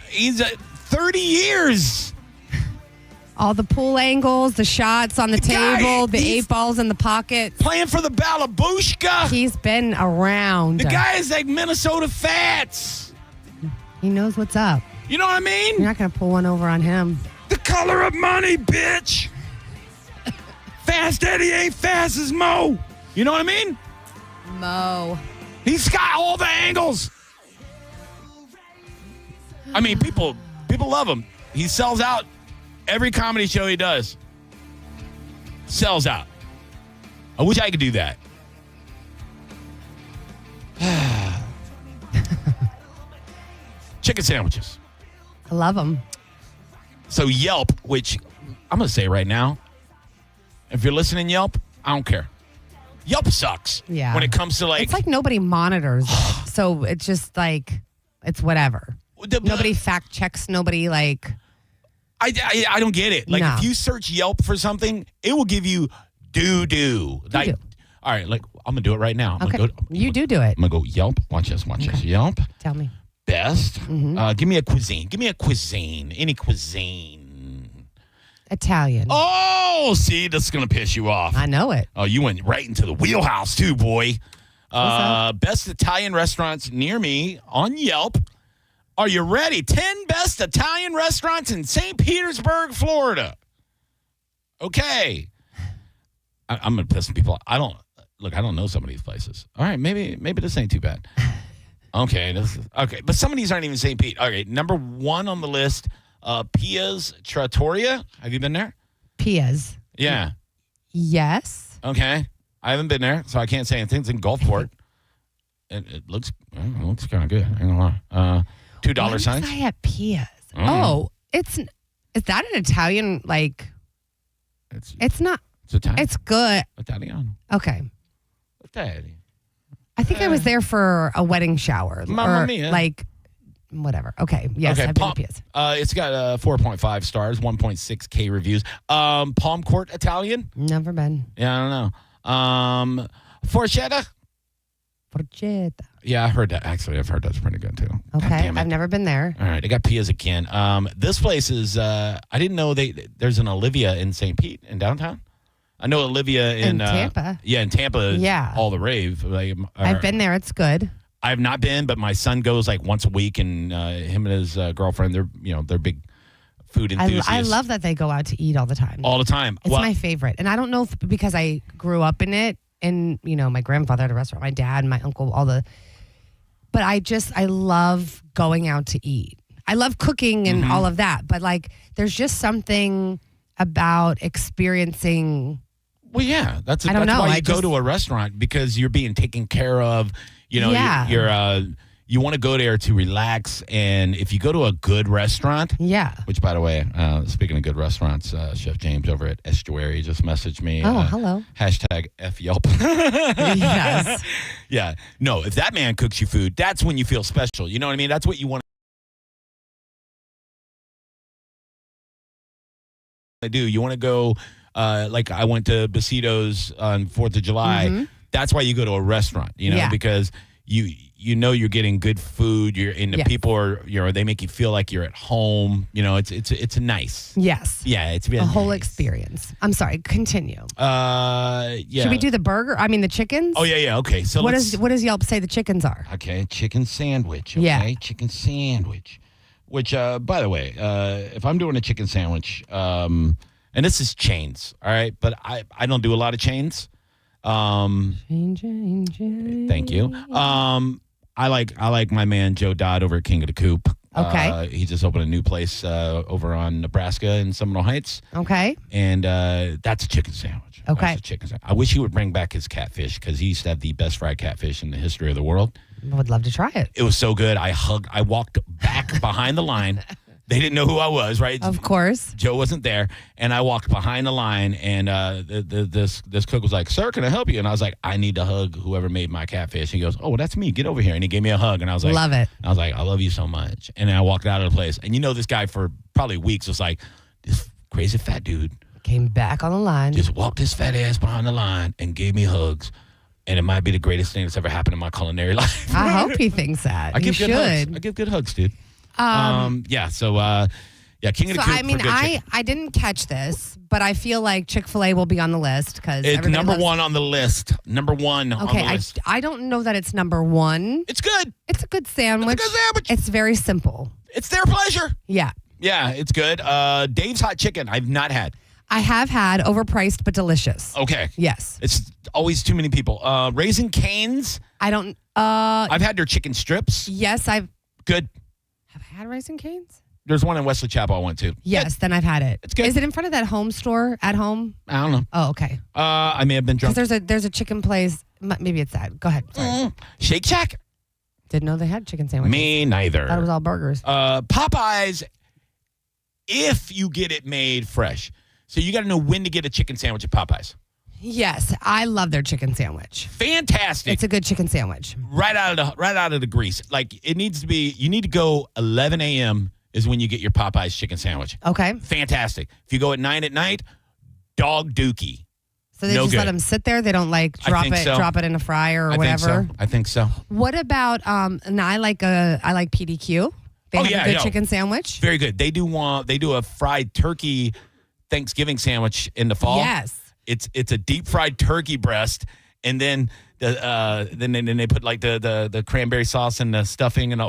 He's 30 years. All the pool angles, the shots on the table, the 8 balls in the pocket. Playing for the Balabushka. He's been around. The guy is like Minnesota Fats. He knows what's up. You know what I mean? You're not going to pull one over on him. The color of money, bitch. Fast Eddie ain't fast as Mo. You know what I mean? Mo. He's got all the angles. I mean, people love him. He sells out every comedy show he does. Sells out. I wish I could do that. Chicken sandwiches. I love them. So Yelp, which I'm going to say right now, if you're listening, Yelp, I don't care. Yelp sucks. Yeah. When it comes to It's like nobody monitors it. So it's just like, it's whatever. Nobody fact checks. Nobody like. I don't get it. Like if you search Yelp for something, it will give you doo-doo. Like, all right, like I'm going to do it right now. You do it. I'm going to go Yelp. Watch this. Yelp. Tell me. Best. Give me a cuisine. Give me a cuisine. Any cuisine. Italian. Oh, see, that's going to piss you off. I know it. Oh, you went right into the wheelhouse too, boy. Best Italian restaurants near me on Yelp. Are you ready? 10 best Italian restaurants in St. Petersburg, Florida. Okay. I'm going to piss some people off. I don't know some of these places. All right, maybe this ain't too bad. Okay, but some of these aren't even St. Pete. Okay, number 1 on the list, Pia's Trattoria. Have you been there? Pia's. Yeah. Yes. Okay. I haven't been there, so I can't say anything. It's in Gulfport. It looks kind of good. I don't know. $2 signs. I at Pia's. Oh, is that an Italian, like, it's not. It's Italian. It's good. Italiano. Okay. Italian. I think I was there for a wedding shower. Mamma or, mia. like, whatever. Okay. Yes, I've been to Pia's. It's got 4.5 stars, 1.6K reviews. Palm Court Italian. Never been. Yeah, I don't know. Forchetta. Yeah, I heard that. Actually, I've heard that's pretty good too. Okay, I've never been there. All right, they got Pia's again. This place is. I didn't know there's an Olivia in St. Pete in downtown. I know Olivia in Tampa. Yeah, in Tampa. Yeah, all the rave. Like, I've been there. It's good. I have not been, but my son goes like once a week, and him and his girlfriend, they're big food enthusiasts. I love that they go out to eat all the time. All the time. It's my favorite, and I don't know if because I grew up in it. And, my grandfather had a restaurant, my dad, my uncle, but I love going out to eat. I love cooking and all of that, but like, there's just something about experiencing. Well, yeah, that's why you go to a restaurant, because you're being taken care of. You want to go there to relax, and if you go to a good restaurant, which, by the way, speaking of good restaurants, Chef James over at Estuary just messaged me. Oh, hello. #FYelp. Yes. Yeah. No, if that man cooks you food, that's when you feel special. You know what I mean? That's what you want to do. You want to go, like I went to Besitos on 4th of July. That's why you go to a restaurant, because you're getting good food. The people are, they make you feel like you're at home. It's nice. Yes. Yeah, it's a whole experience. I'm sorry. Continue. Yeah. Should we do the burger? I mean, the chickens? Oh yeah. Okay. So what does Yelp say the chickens are? Okay, chicken sandwich. Okay, yeah, chicken sandwich. Which, by the way, if I'm doing a chicken sandwich, and this is chains, all right, but I don't do a lot of chains. Thank you. I like my man Joe Dodd over at King of the Coop. Okay. He just opened a new place over on Nebraska in Seminole Heights. Okay. And that's a chicken sandwich. Okay. That's a chicken sandwich. I wish he would bring back his catfish, because he used to have the best fried catfish in the history of the world. I would love to try it. It was so good. I walked back behind the line. They didn't know who I was, right? Of course. Joe wasn't there. And I walked behind the line, and this cook was like, "Sir, can I help you?" And I was like, "I need to hug whoever made my catfish." He goes, "Oh, well, that's me. Get over here." And he gave me a hug, and I was like, "Love it." I was like, "I love you so much." And then I walked out of the place. And this guy for probably weeks was like, this crazy fat dude came back on the line. Just walked his fat ass behind the line and gave me hugs. And it might be the greatest thing that's ever happened in my culinary life. I hope he thinks that. I give good hugs. Hugs. I give good hugs, dude. King of the Coop. I mean, I didn't catch this, but I feel like Chick-fil-A will be on the list because it's number one on the list. Number one on the list. I don't know that it's number one. It's good. It's a good sandwich. It's a good sandwich. It's very simple. It's their pleasure. Yeah. Yeah, it's good. Dave's Hot Chicken, I've not had. I have had, overpriced but delicious. Okay. Yes. It's always too many people. Raising Cane's. I don't. I've had their chicken strips. Yes, Good. Have I had Raising Cane's? There's one in Wesley Chapel I went to. Yes, then I've had it. It's good. Is it in front of that home store at home? I don't know. Oh, okay. I may have been drunk. Because there's a chicken place. Maybe it's that. Go ahead. Sorry. Shake Shack. Didn't know they had chicken sandwiches. Me neither. Thought it was all burgers. Popeyes, if you get it made fresh. So you got to know when to get a chicken sandwich at Popeyes. Yes, I love their chicken sandwich. Fantastic. It's a good chicken sandwich. Right out of the grease. Like it needs to be. You need to go 11 a.m. is when you get your Popeyes chicken sandwich. Okay. Fantastic. If you go at 9 at night, dog dookie. So they just let them sit there. They don't like drop it in a fryer or whatever. I think so. What about and I like PDQ. They have a good chicken sandwich. Very good. They do a fried turkey Thanksgiving sandwich in the fall. Yes. It's a deep fried turkey breast, and then then they put like the cranberry sauce and the stuffing and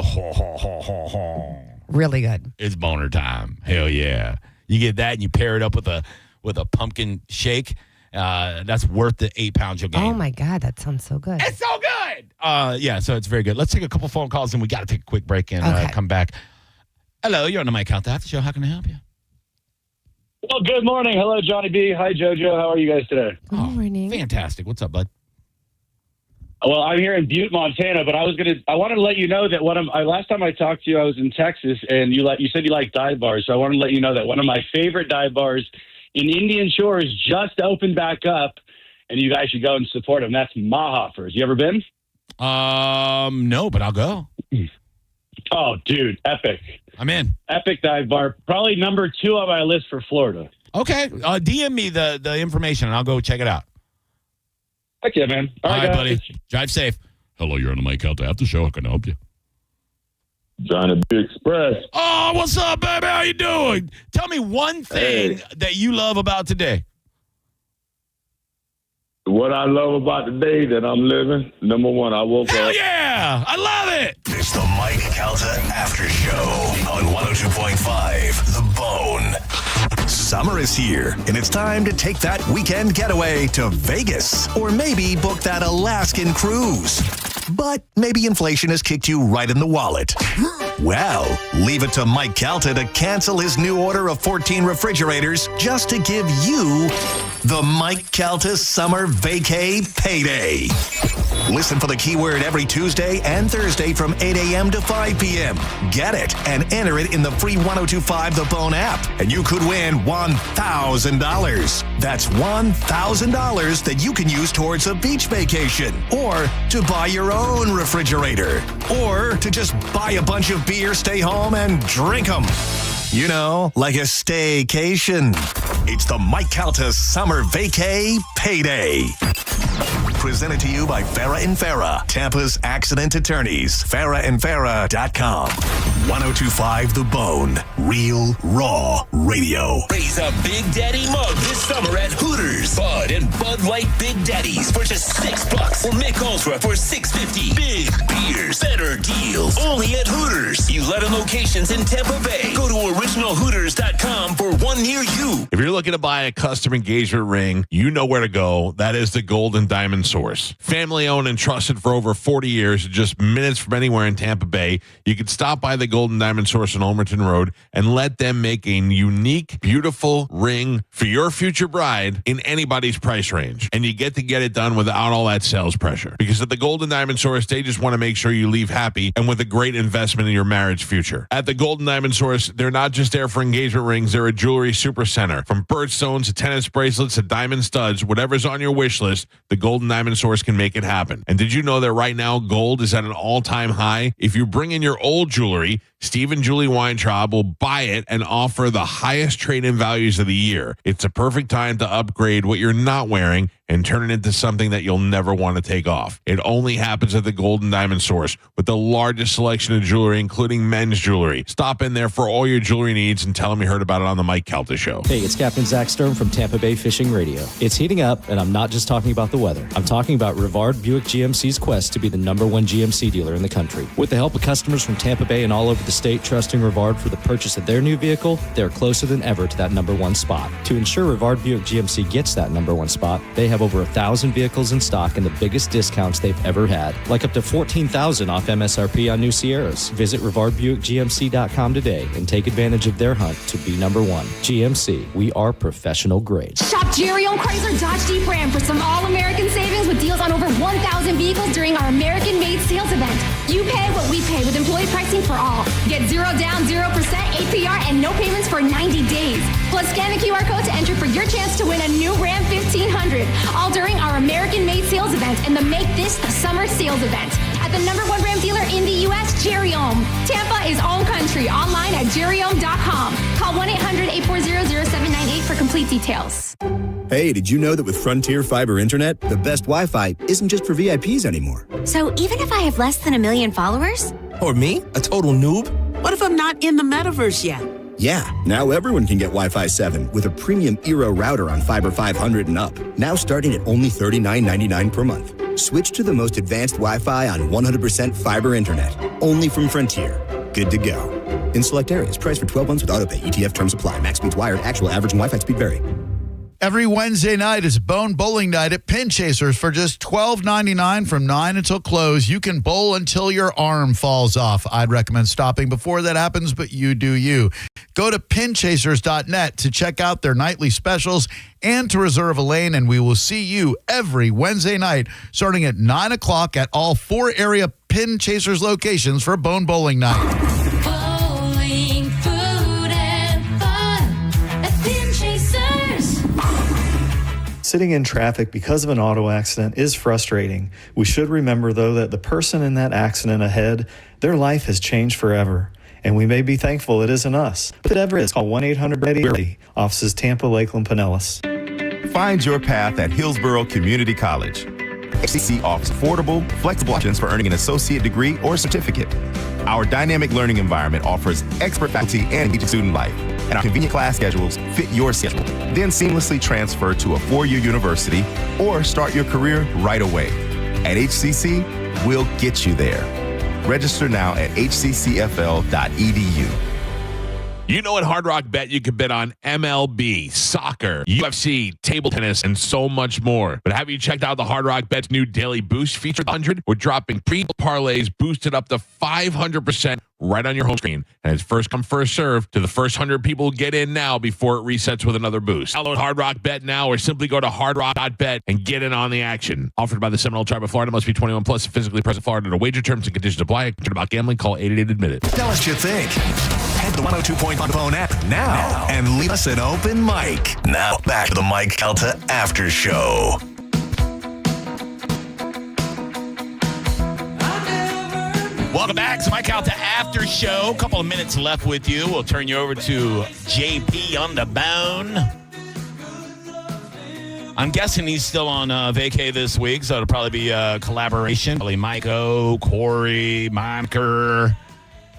really good. It's boner time. Hell yeah! You get that and you pair it up with a pumpkin shake. That's worth the 8 pounds you'll gain. Oh my God, that sounds so good. It's so good. Yeah, so it's very good. Let's take a couple phone calls and we got to take a quick break and come back. Hello, you're on the Calta Aftershow. How can I help you? Well, good morning. Hello, Johnny B. Hi, JoJo. How are you guys today? Good morning. Fantastic. What's up, bud? Well, I'm here in Butte, Montana, but I wanted to let you know that last time I talked to you, I was in Texas, and you said you like dive bars. So I wanted to let you know that one of my favorite dive bars in Indian Shores just opened back up, and you guys should go and support them. That's Mahofers. You ever been? No, but I'll go. Oh, dude, epic. I'm in. Epic dive bar. Probably number 2 on my list for Florida. Okay. DM me the information, and I'll go check it out. Heck yeah, man. All right, guys. buddy. Drive safe. Hello, you're on the Mike Calta After Show. How can I help you? Johnny B. Express. Oh, what's up, baby? How you doing? Tell me one thing that you love about today. What I love about the day that I'm living, number one, I woke Hell up. yeah! I love it! It's the Mike Calta After Show on 102.5 The Bone. Summer is here, and it's time to take that weekend getaway to Vegas, or maybe book that Alaskan cruise. But maybe inflation has kicked you right in the wallet. Well, leave it to Mike Calta to cancel his new order of 14 refrigerators just to give you the Mike Calta Summer Vacay Payday. Listen for the keyword every Tuesday and Thursday from 8 a.m. to 5 p.m. Get it and enter it in the free 102.5 The Bone app, and you could win $1,000. That's $1,000 that you can use towards a beach vacation, or to buy your own refrigerator, or to just buy a bunch of beer, stay home, and drink them. You know, like a staycation. It's the Mike Calta Summer Vacay Payday. Presented to you by Farah & Farah, Tampa's accident attorneys. FarahandFarah.com. 102.5 The Bone. Real, raw radio. Raise a Big Daddy mug this summer at Hooters. Bud and Bud Light Big Daddies for just $6. Or Mick Ultra for $6.50. Big beers, better deals. Only at Hooters. 11 locations in Tampa Bay. Go to originalhooters.com for one near you. If you're looking to buy a custom engagement ring, you know where to go. That is the Golden Diamond Source. Family owned and trusted for over 40 years, just minutes from anywhere in Tampa Bay. You can stop by the Golden Diamond Source on Olmerton Road and let them make a unique, beautiful ring for your future bride in anybody's price range. And you get it done without all that sales pressure. Because at the Golden Diamond Source, they just want to make sure you leave happy and with a great investment in your marriage future. At the Golden Diamond Source, they're not just there for engagement rings, they're a jewelry super center. From birthstones to tennis bracelets to diamond studs, whatever's on your wish list, the Golden Diamond Source can make it happen. And did you know that right now gold is at an all-time high? If you bring in your old jewelry, Steve and Julie Weintraub will buy it and offer the highest trade-in values of the year. It's a perfect time to upgrade what you're not wearing and turn it into something that you'll never want to take off. It only happens at the Golden Diamond Source with the largest selection of jewelry, including men's jewelry. Stop in there for all your jewelry needs and tell them you heard about it on the Mike Calta Show. Hey, it's Captain Zach Stern from Tampa Bay Fishing Radio. It's heating up, and I'm not just talking about the weather. I'm talking about Rivard Buick GMC's quest to be the #1 GMC dealer in the country. With the help of customers from Tampa Bay and all over the state trusting Rivard for the purchase of their new vehicle, they're closer than ever to that #1 spot. To ensure Rivard Buick GMC gets that #1 spot, they have over 1,000 vehicles in stock and the biggest discounts they've ever had, like up to $14,000 off MSRP on new Sierras. Visit RivardBuickGMC.com today and take advantage of their hunt to be #1. GMC, we are professional grade. Shop Jerry on Chrysler Dodge Jeep Ram for some all-American savings with deals on over 1,000 vehicles during our American-made sales event. You pay what we pay with employee pricing for all. Get 0 down, 0% APR, and no payments for 90 days. Plus, scan the QR code to enter for your chance to win a new Ram 1500. All during our American-made sales event and the Make This the Summer sales event. At the #1 Ram dealer in the U.S., Jerry Ohm. Tampa is Ohm Country. Online at jerryohm.com. Call 1-800-840-0798 for complete details. Hey, did you know that with Frontier Fiber Internet, the best Wi-Fi isn't just for VIPs anymore? So even if I have less than 1 million followers? Or me, a total noob? What if I'm not in the metaverse yet? Yeah, now everyone can get Wi-Fi 7 with a premium Eero router on Fiber 500 and up. Now starting at only $39.99 per month. Switch to the most advanced Wi-Fi on 100% fiber internet. Only from Frontier. Good to go. In select areas, price for 12 months with autopay. ETF terms apply. Max speeds wired. Actual average and Wi-Fi speed vary. Every Wednesday night is Bone Bowling Night at Pin Chasers for just $12.99 from 9 until close. You can bowl until your arm falls off. I'd recommend stopping before that happens, but you do you. Go to pinchasers.net to check out their nightly specials and to reserve a lane, and we will see you every Wednesday night starting at 9 o'clock at all 4 area Pin Chasers locations for Bone Bowling Night. Bowling, food, and fun at Pin Chasers. Sitting in traffic because of an auto accident is frustrating. We should remember, though, that the person in that accident ahead, their life has changed forever. And we may be thankful it isn't us. But if it ever is, call 1-800-READY. Offices Tampa, Lakeland, Pinellas. Find your path at Hillsborough Community College. HCC offers affordable, flexible options for earning an associate degree or certificate. Our dynamic learning environment offers expert faculty and engaging student life, and our convenient class schedules fit your schedule. Then seamlessly transfer to a 4-year university or start your career right away. At HCC, we'll get you there. Register now at hccfl.edu. You know, at Hard Rock Bet, you can bet on MLB, soccer, UFC, table tennis, and so much more. But have you checked out the Hard Rock Bet's new Daily Boost feature 100? We're dropping pre-parlays boosted up to 500% right on your home screen. And it's first come, first serve to the first 100 people get in now before it resets with another boost. Download Hard Rock Bet now or simply go to hardrock.bet and get in on the action. Offered by the Seminole Tribe of Florida. Must be 21 plus, physically present in Florida. To wager terms and conditions apply. Concerned about gambling? Call 888-ADMIT-IT. Tell us what you think. Head to the 102.1 phone app now and leave us an open mic. Now back to the Mike Calta After Show. Welcome back to Mike Calta After Show. A couple of minutes left with you. We'll turn you over to JP on the bone. I'm guessing he's still on vacay this week, so it'll probably be a collaboration. Probably Mike O, Corey, Monker,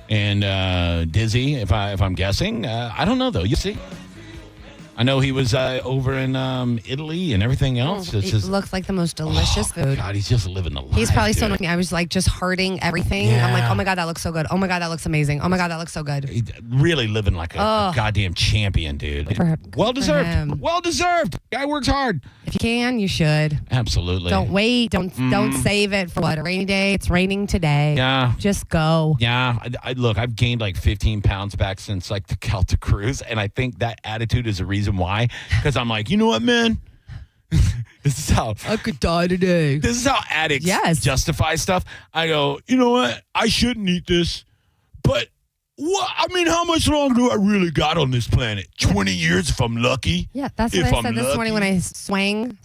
and Dizzy, if I'm guessing. I don't know, though. You see? I know he was over in Italy and everything else. It looks like the most delicious food. God, he's just living the life. He's probably still dude. looking. I was like just hearting everything. Yeah. I'm like, oh my God, that looks so good. Oh my God, that looks amazing. Oh my God, that looks so good. He's really living like a goddamn champion, dude. Well deserved. Well deserved. Guy works hard. If you can, you should. Absolutely. Don't wait. Don't save it for what? A rainy day? It's raining today. Yeah. Just go. Yeah. Look, I've gained like 15 pounds back since like the Celtic cruise, and I think that attitude is the reason why. Because I'm like, you know what, man? This is how I could die today. This is how addicts justify stuff. I go, you know what? I shouldn't eat this, but what? I mean, how much longer do I really got on this planet? 20 years if I'm lucky. Yeah, that's what I said this morning when I swinged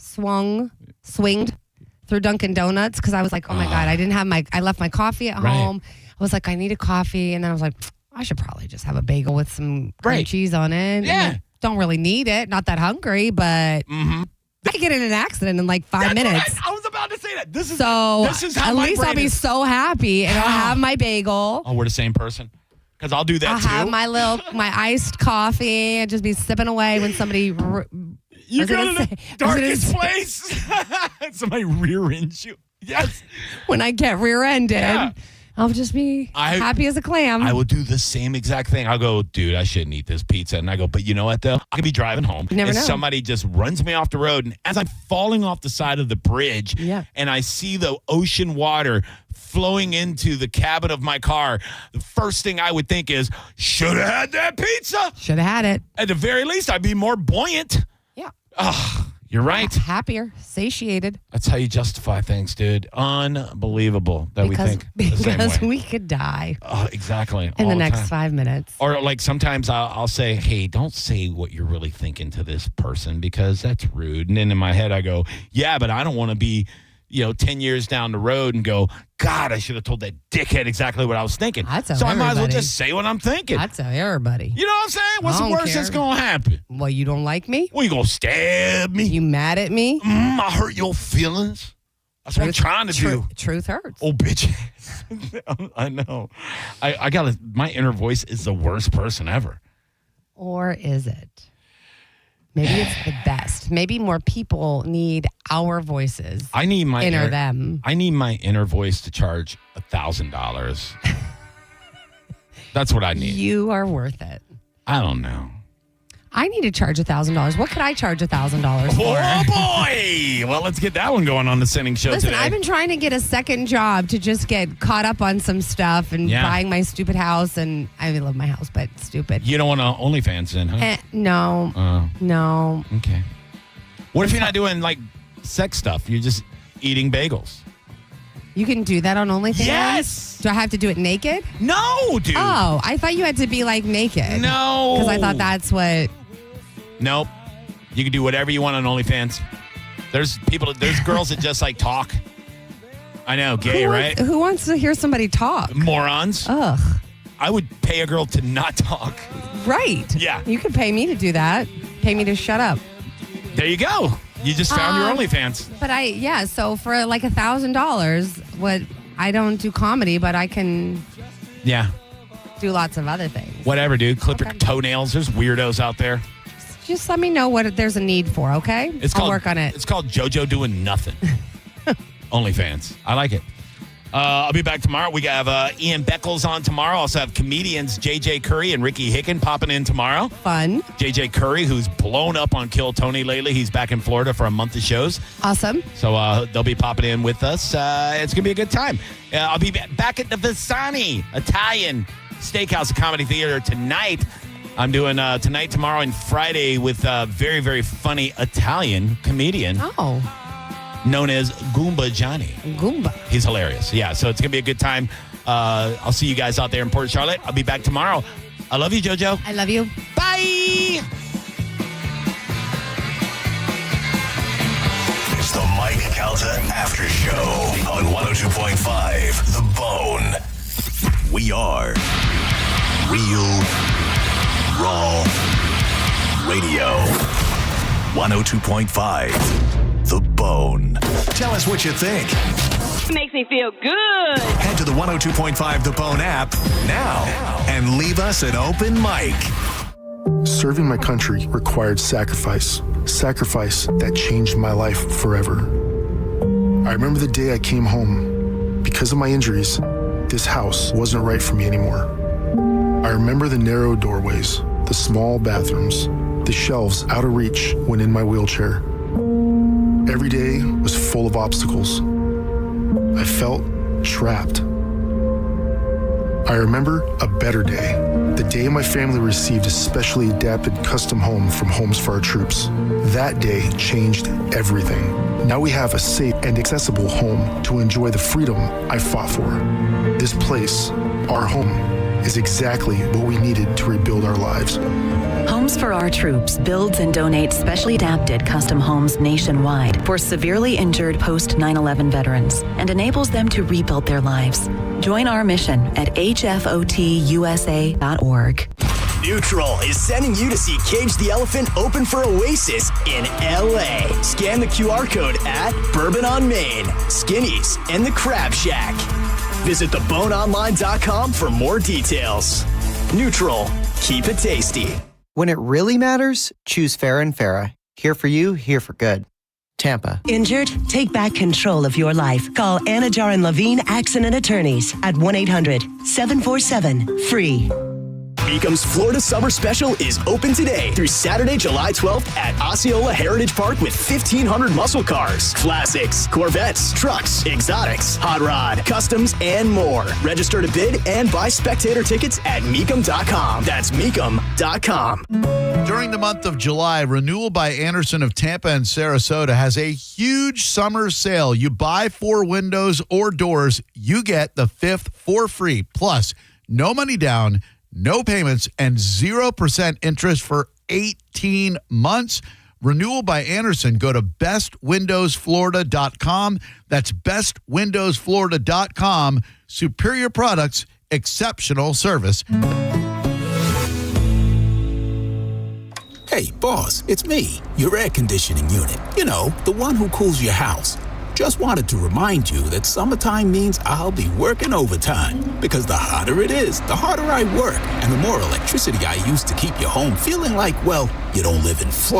through Dunkin' Donuts because I was like, oh my God, I left my coffee at home. I was like, I need a coffee, and then I was like, I should probably just have a bagel with some cream cheese on it. Yeah. Don't really need it. Not that hungry, but I could get in an accident in like 5 minutes. Right. I was about to say that. This is how at least I'll be so happy, and I'll have my bagel. Oh, we're the same person. Because I'll do that I'll too. have my iced coffee and just be sipping away when somebody. You go to the darkest place. Somebody rear ends you. Yes. When I get rear-ended. I'll just be happy as a clam. I will do the same exact thing. I'll go, dude, I shouldn't eat this pizza. And I go, but you know what, though? I could be driving home. You never know. Somebody just runs me off the road. And as I'm falling off the side of the bridge and I see the ocean water flowing into the cabin of my car, the first thing I would think is, should have had that pizza. Should have had it. At the very least, I'd be more buoyant. Yeah. You're right. Happier, satiated. That's how you justify things, dude. Unbelievable that we think the same because way. we could die. Exactly. In all the next time. 5 minutes. Or like sometimes I'll say, hey, don't say what you're really thinking to this person because that's rude. And then in my head I go, yeah, but I don't want to be, 10 years down the road and go, God, I should have told that dickhead exactly what I was thinking. I might as well just say what I'm thinking. I'd tell everybody. You know what I'm saying? What's the worst that's going to happen? Well, you don't like me? Well, you going to stab me? You mad at me? I hurt your feelings. That's what I'm trying to do. Truth hurts. Oh, bitch. I know. I got my inner voice is the worst person ever. Or is it? Maybe it's the best. Maybe more people need our voices. I need my them. I need my inner voice to charge $1,000. That's what I need. You are worth it. I don't know. I need to charge $1,000. What could I charge $1,000 for? Oh, boy. Well, let's get that one going on the Sinning Show Listen, today. I've been trying to get a second job to just get caught up on some stuff and buying my stupid house. And I love my house, but it's stupid. You don't want to OnlyFans then, huh? No. No. Okay. What if you're not doing, like, sex stuff? You're just eating bagels. You can do that on OnlyFans? Yes. Do I have to do it naked? No, dude. Oh, I thought you had to be, like, naked. No. Because I thought that's what... Nope. You can do whatever you want on OnlyFans. There's girls that just, like, talk. I know, gay, right? Who wants to hear somebody talk? Morons. Ugh. I would pay a girl to not talk. Right. Yeah. You could pay me to do that. Pay me to shut up. There you go. You just found your OnlyFans. But so for like $1,000, I don't do comedy, but I can do lots of other things. Whatever, dude. Clip your toenails. There's weirdos out there. Just let me know what there's a need for, okay? I'll work on it. It's called JoJo doing nothing. OnlyFans. I like it. I'll be back tomorrow. We have Ian Beckles on tomorrow. Also have comedians J.J. Curry and Ricky Hicken popping in tomorrow. Fun. J.J. Curry, who's blown up on Kill Tony lately. He's back in Florida for a month of shows. Awesome. So they'll be popping in with us. It's going to be a good time. I'll be back at the Visani Italian Steakhouse and Comedy Theater tonight. I'm doing tonight, tomorrow, and Friday with a very, very funny Italian comedian. Oh. Known as Goomba Johnny. Goomba. He's hilarious. Yeah, so it's going to be a good time. I'll see you guys out there in Port Charlotte. I'll be back tomorrow. I love you, JoJo. I love you. Bye. It's the Mike Calta Aftershow on 102.5 The Bone. We are Real Raw Radio. 102.5 The Bone. Tell us what you think. Makes me feel good. Head to the 102.5 The Bone app now and leave us an open mic. Serving my country required sacrifice. Sacrifice that changed my life forever. I remember the day I came home. Because of my injuries, this house wasn't right for me anymore. I remember the narrow doorways, the small bathrooms, the shelves out of reach when in my wheelchair. Every day was full of obstacles. I felt trapped. I remember a better day, the day my family received a specially adapted custom home from Homes for Our Troops. That day changed everything. Now we have a safe and accessible home to enjoy the freedom I fought for. This place, our home, is exactly what we needed to rebuild our lives. Homes for Our Troops builds and donates specially adapted custom homes nationwide for severely injured post 9/11 veterans and enables them to rebuild their lives. Join our mission at hfotusa.org. Neutral is sending you to see Cage the Elephant open for Oasis in LA. Scan the QR code at Bourbon on Main, Skinny's, and the Crab Shack. Visit theboneonline.com for more details. Neutral, keep it tasty. When it really matters, choose Farrah & Farrah. Here for you, here for good. Tampa. Injured? Take back control of your life. Call Anajar and Levine Accident Attorneys at 1-800-747-FREE. Beacomb's Florida Summer Special is open today through Saturday, July 12th at Osceola Heritage Park with 1,500 muscle cars, classics, Corvettes, trucks, exotics, hot rod, customs, and more. Register to bid and buy spectator tickets at Meekum.com. That's Meekum.com. During the month of July, Renewal by Andersen of Tampa and Sarasota has a huge summer sale. You buy 4 windows or doors, you get the 5th for free. Plus, no money down, no payments, and 0% interest for 18 months. Renewal by Andersen. Go to bestwindowsflorida.com. That's bestwindowsflorida.com. Superior products, exceptional service. Hey, boss, it's me, your air conditioning unit. You know, the one who cools your house. Just wanted to remind you that summertime means I'll be working overtime. Because the hotter it is, the harder I work. And the more electricity I use to keep your home feeling like, well, you don't live in Florida.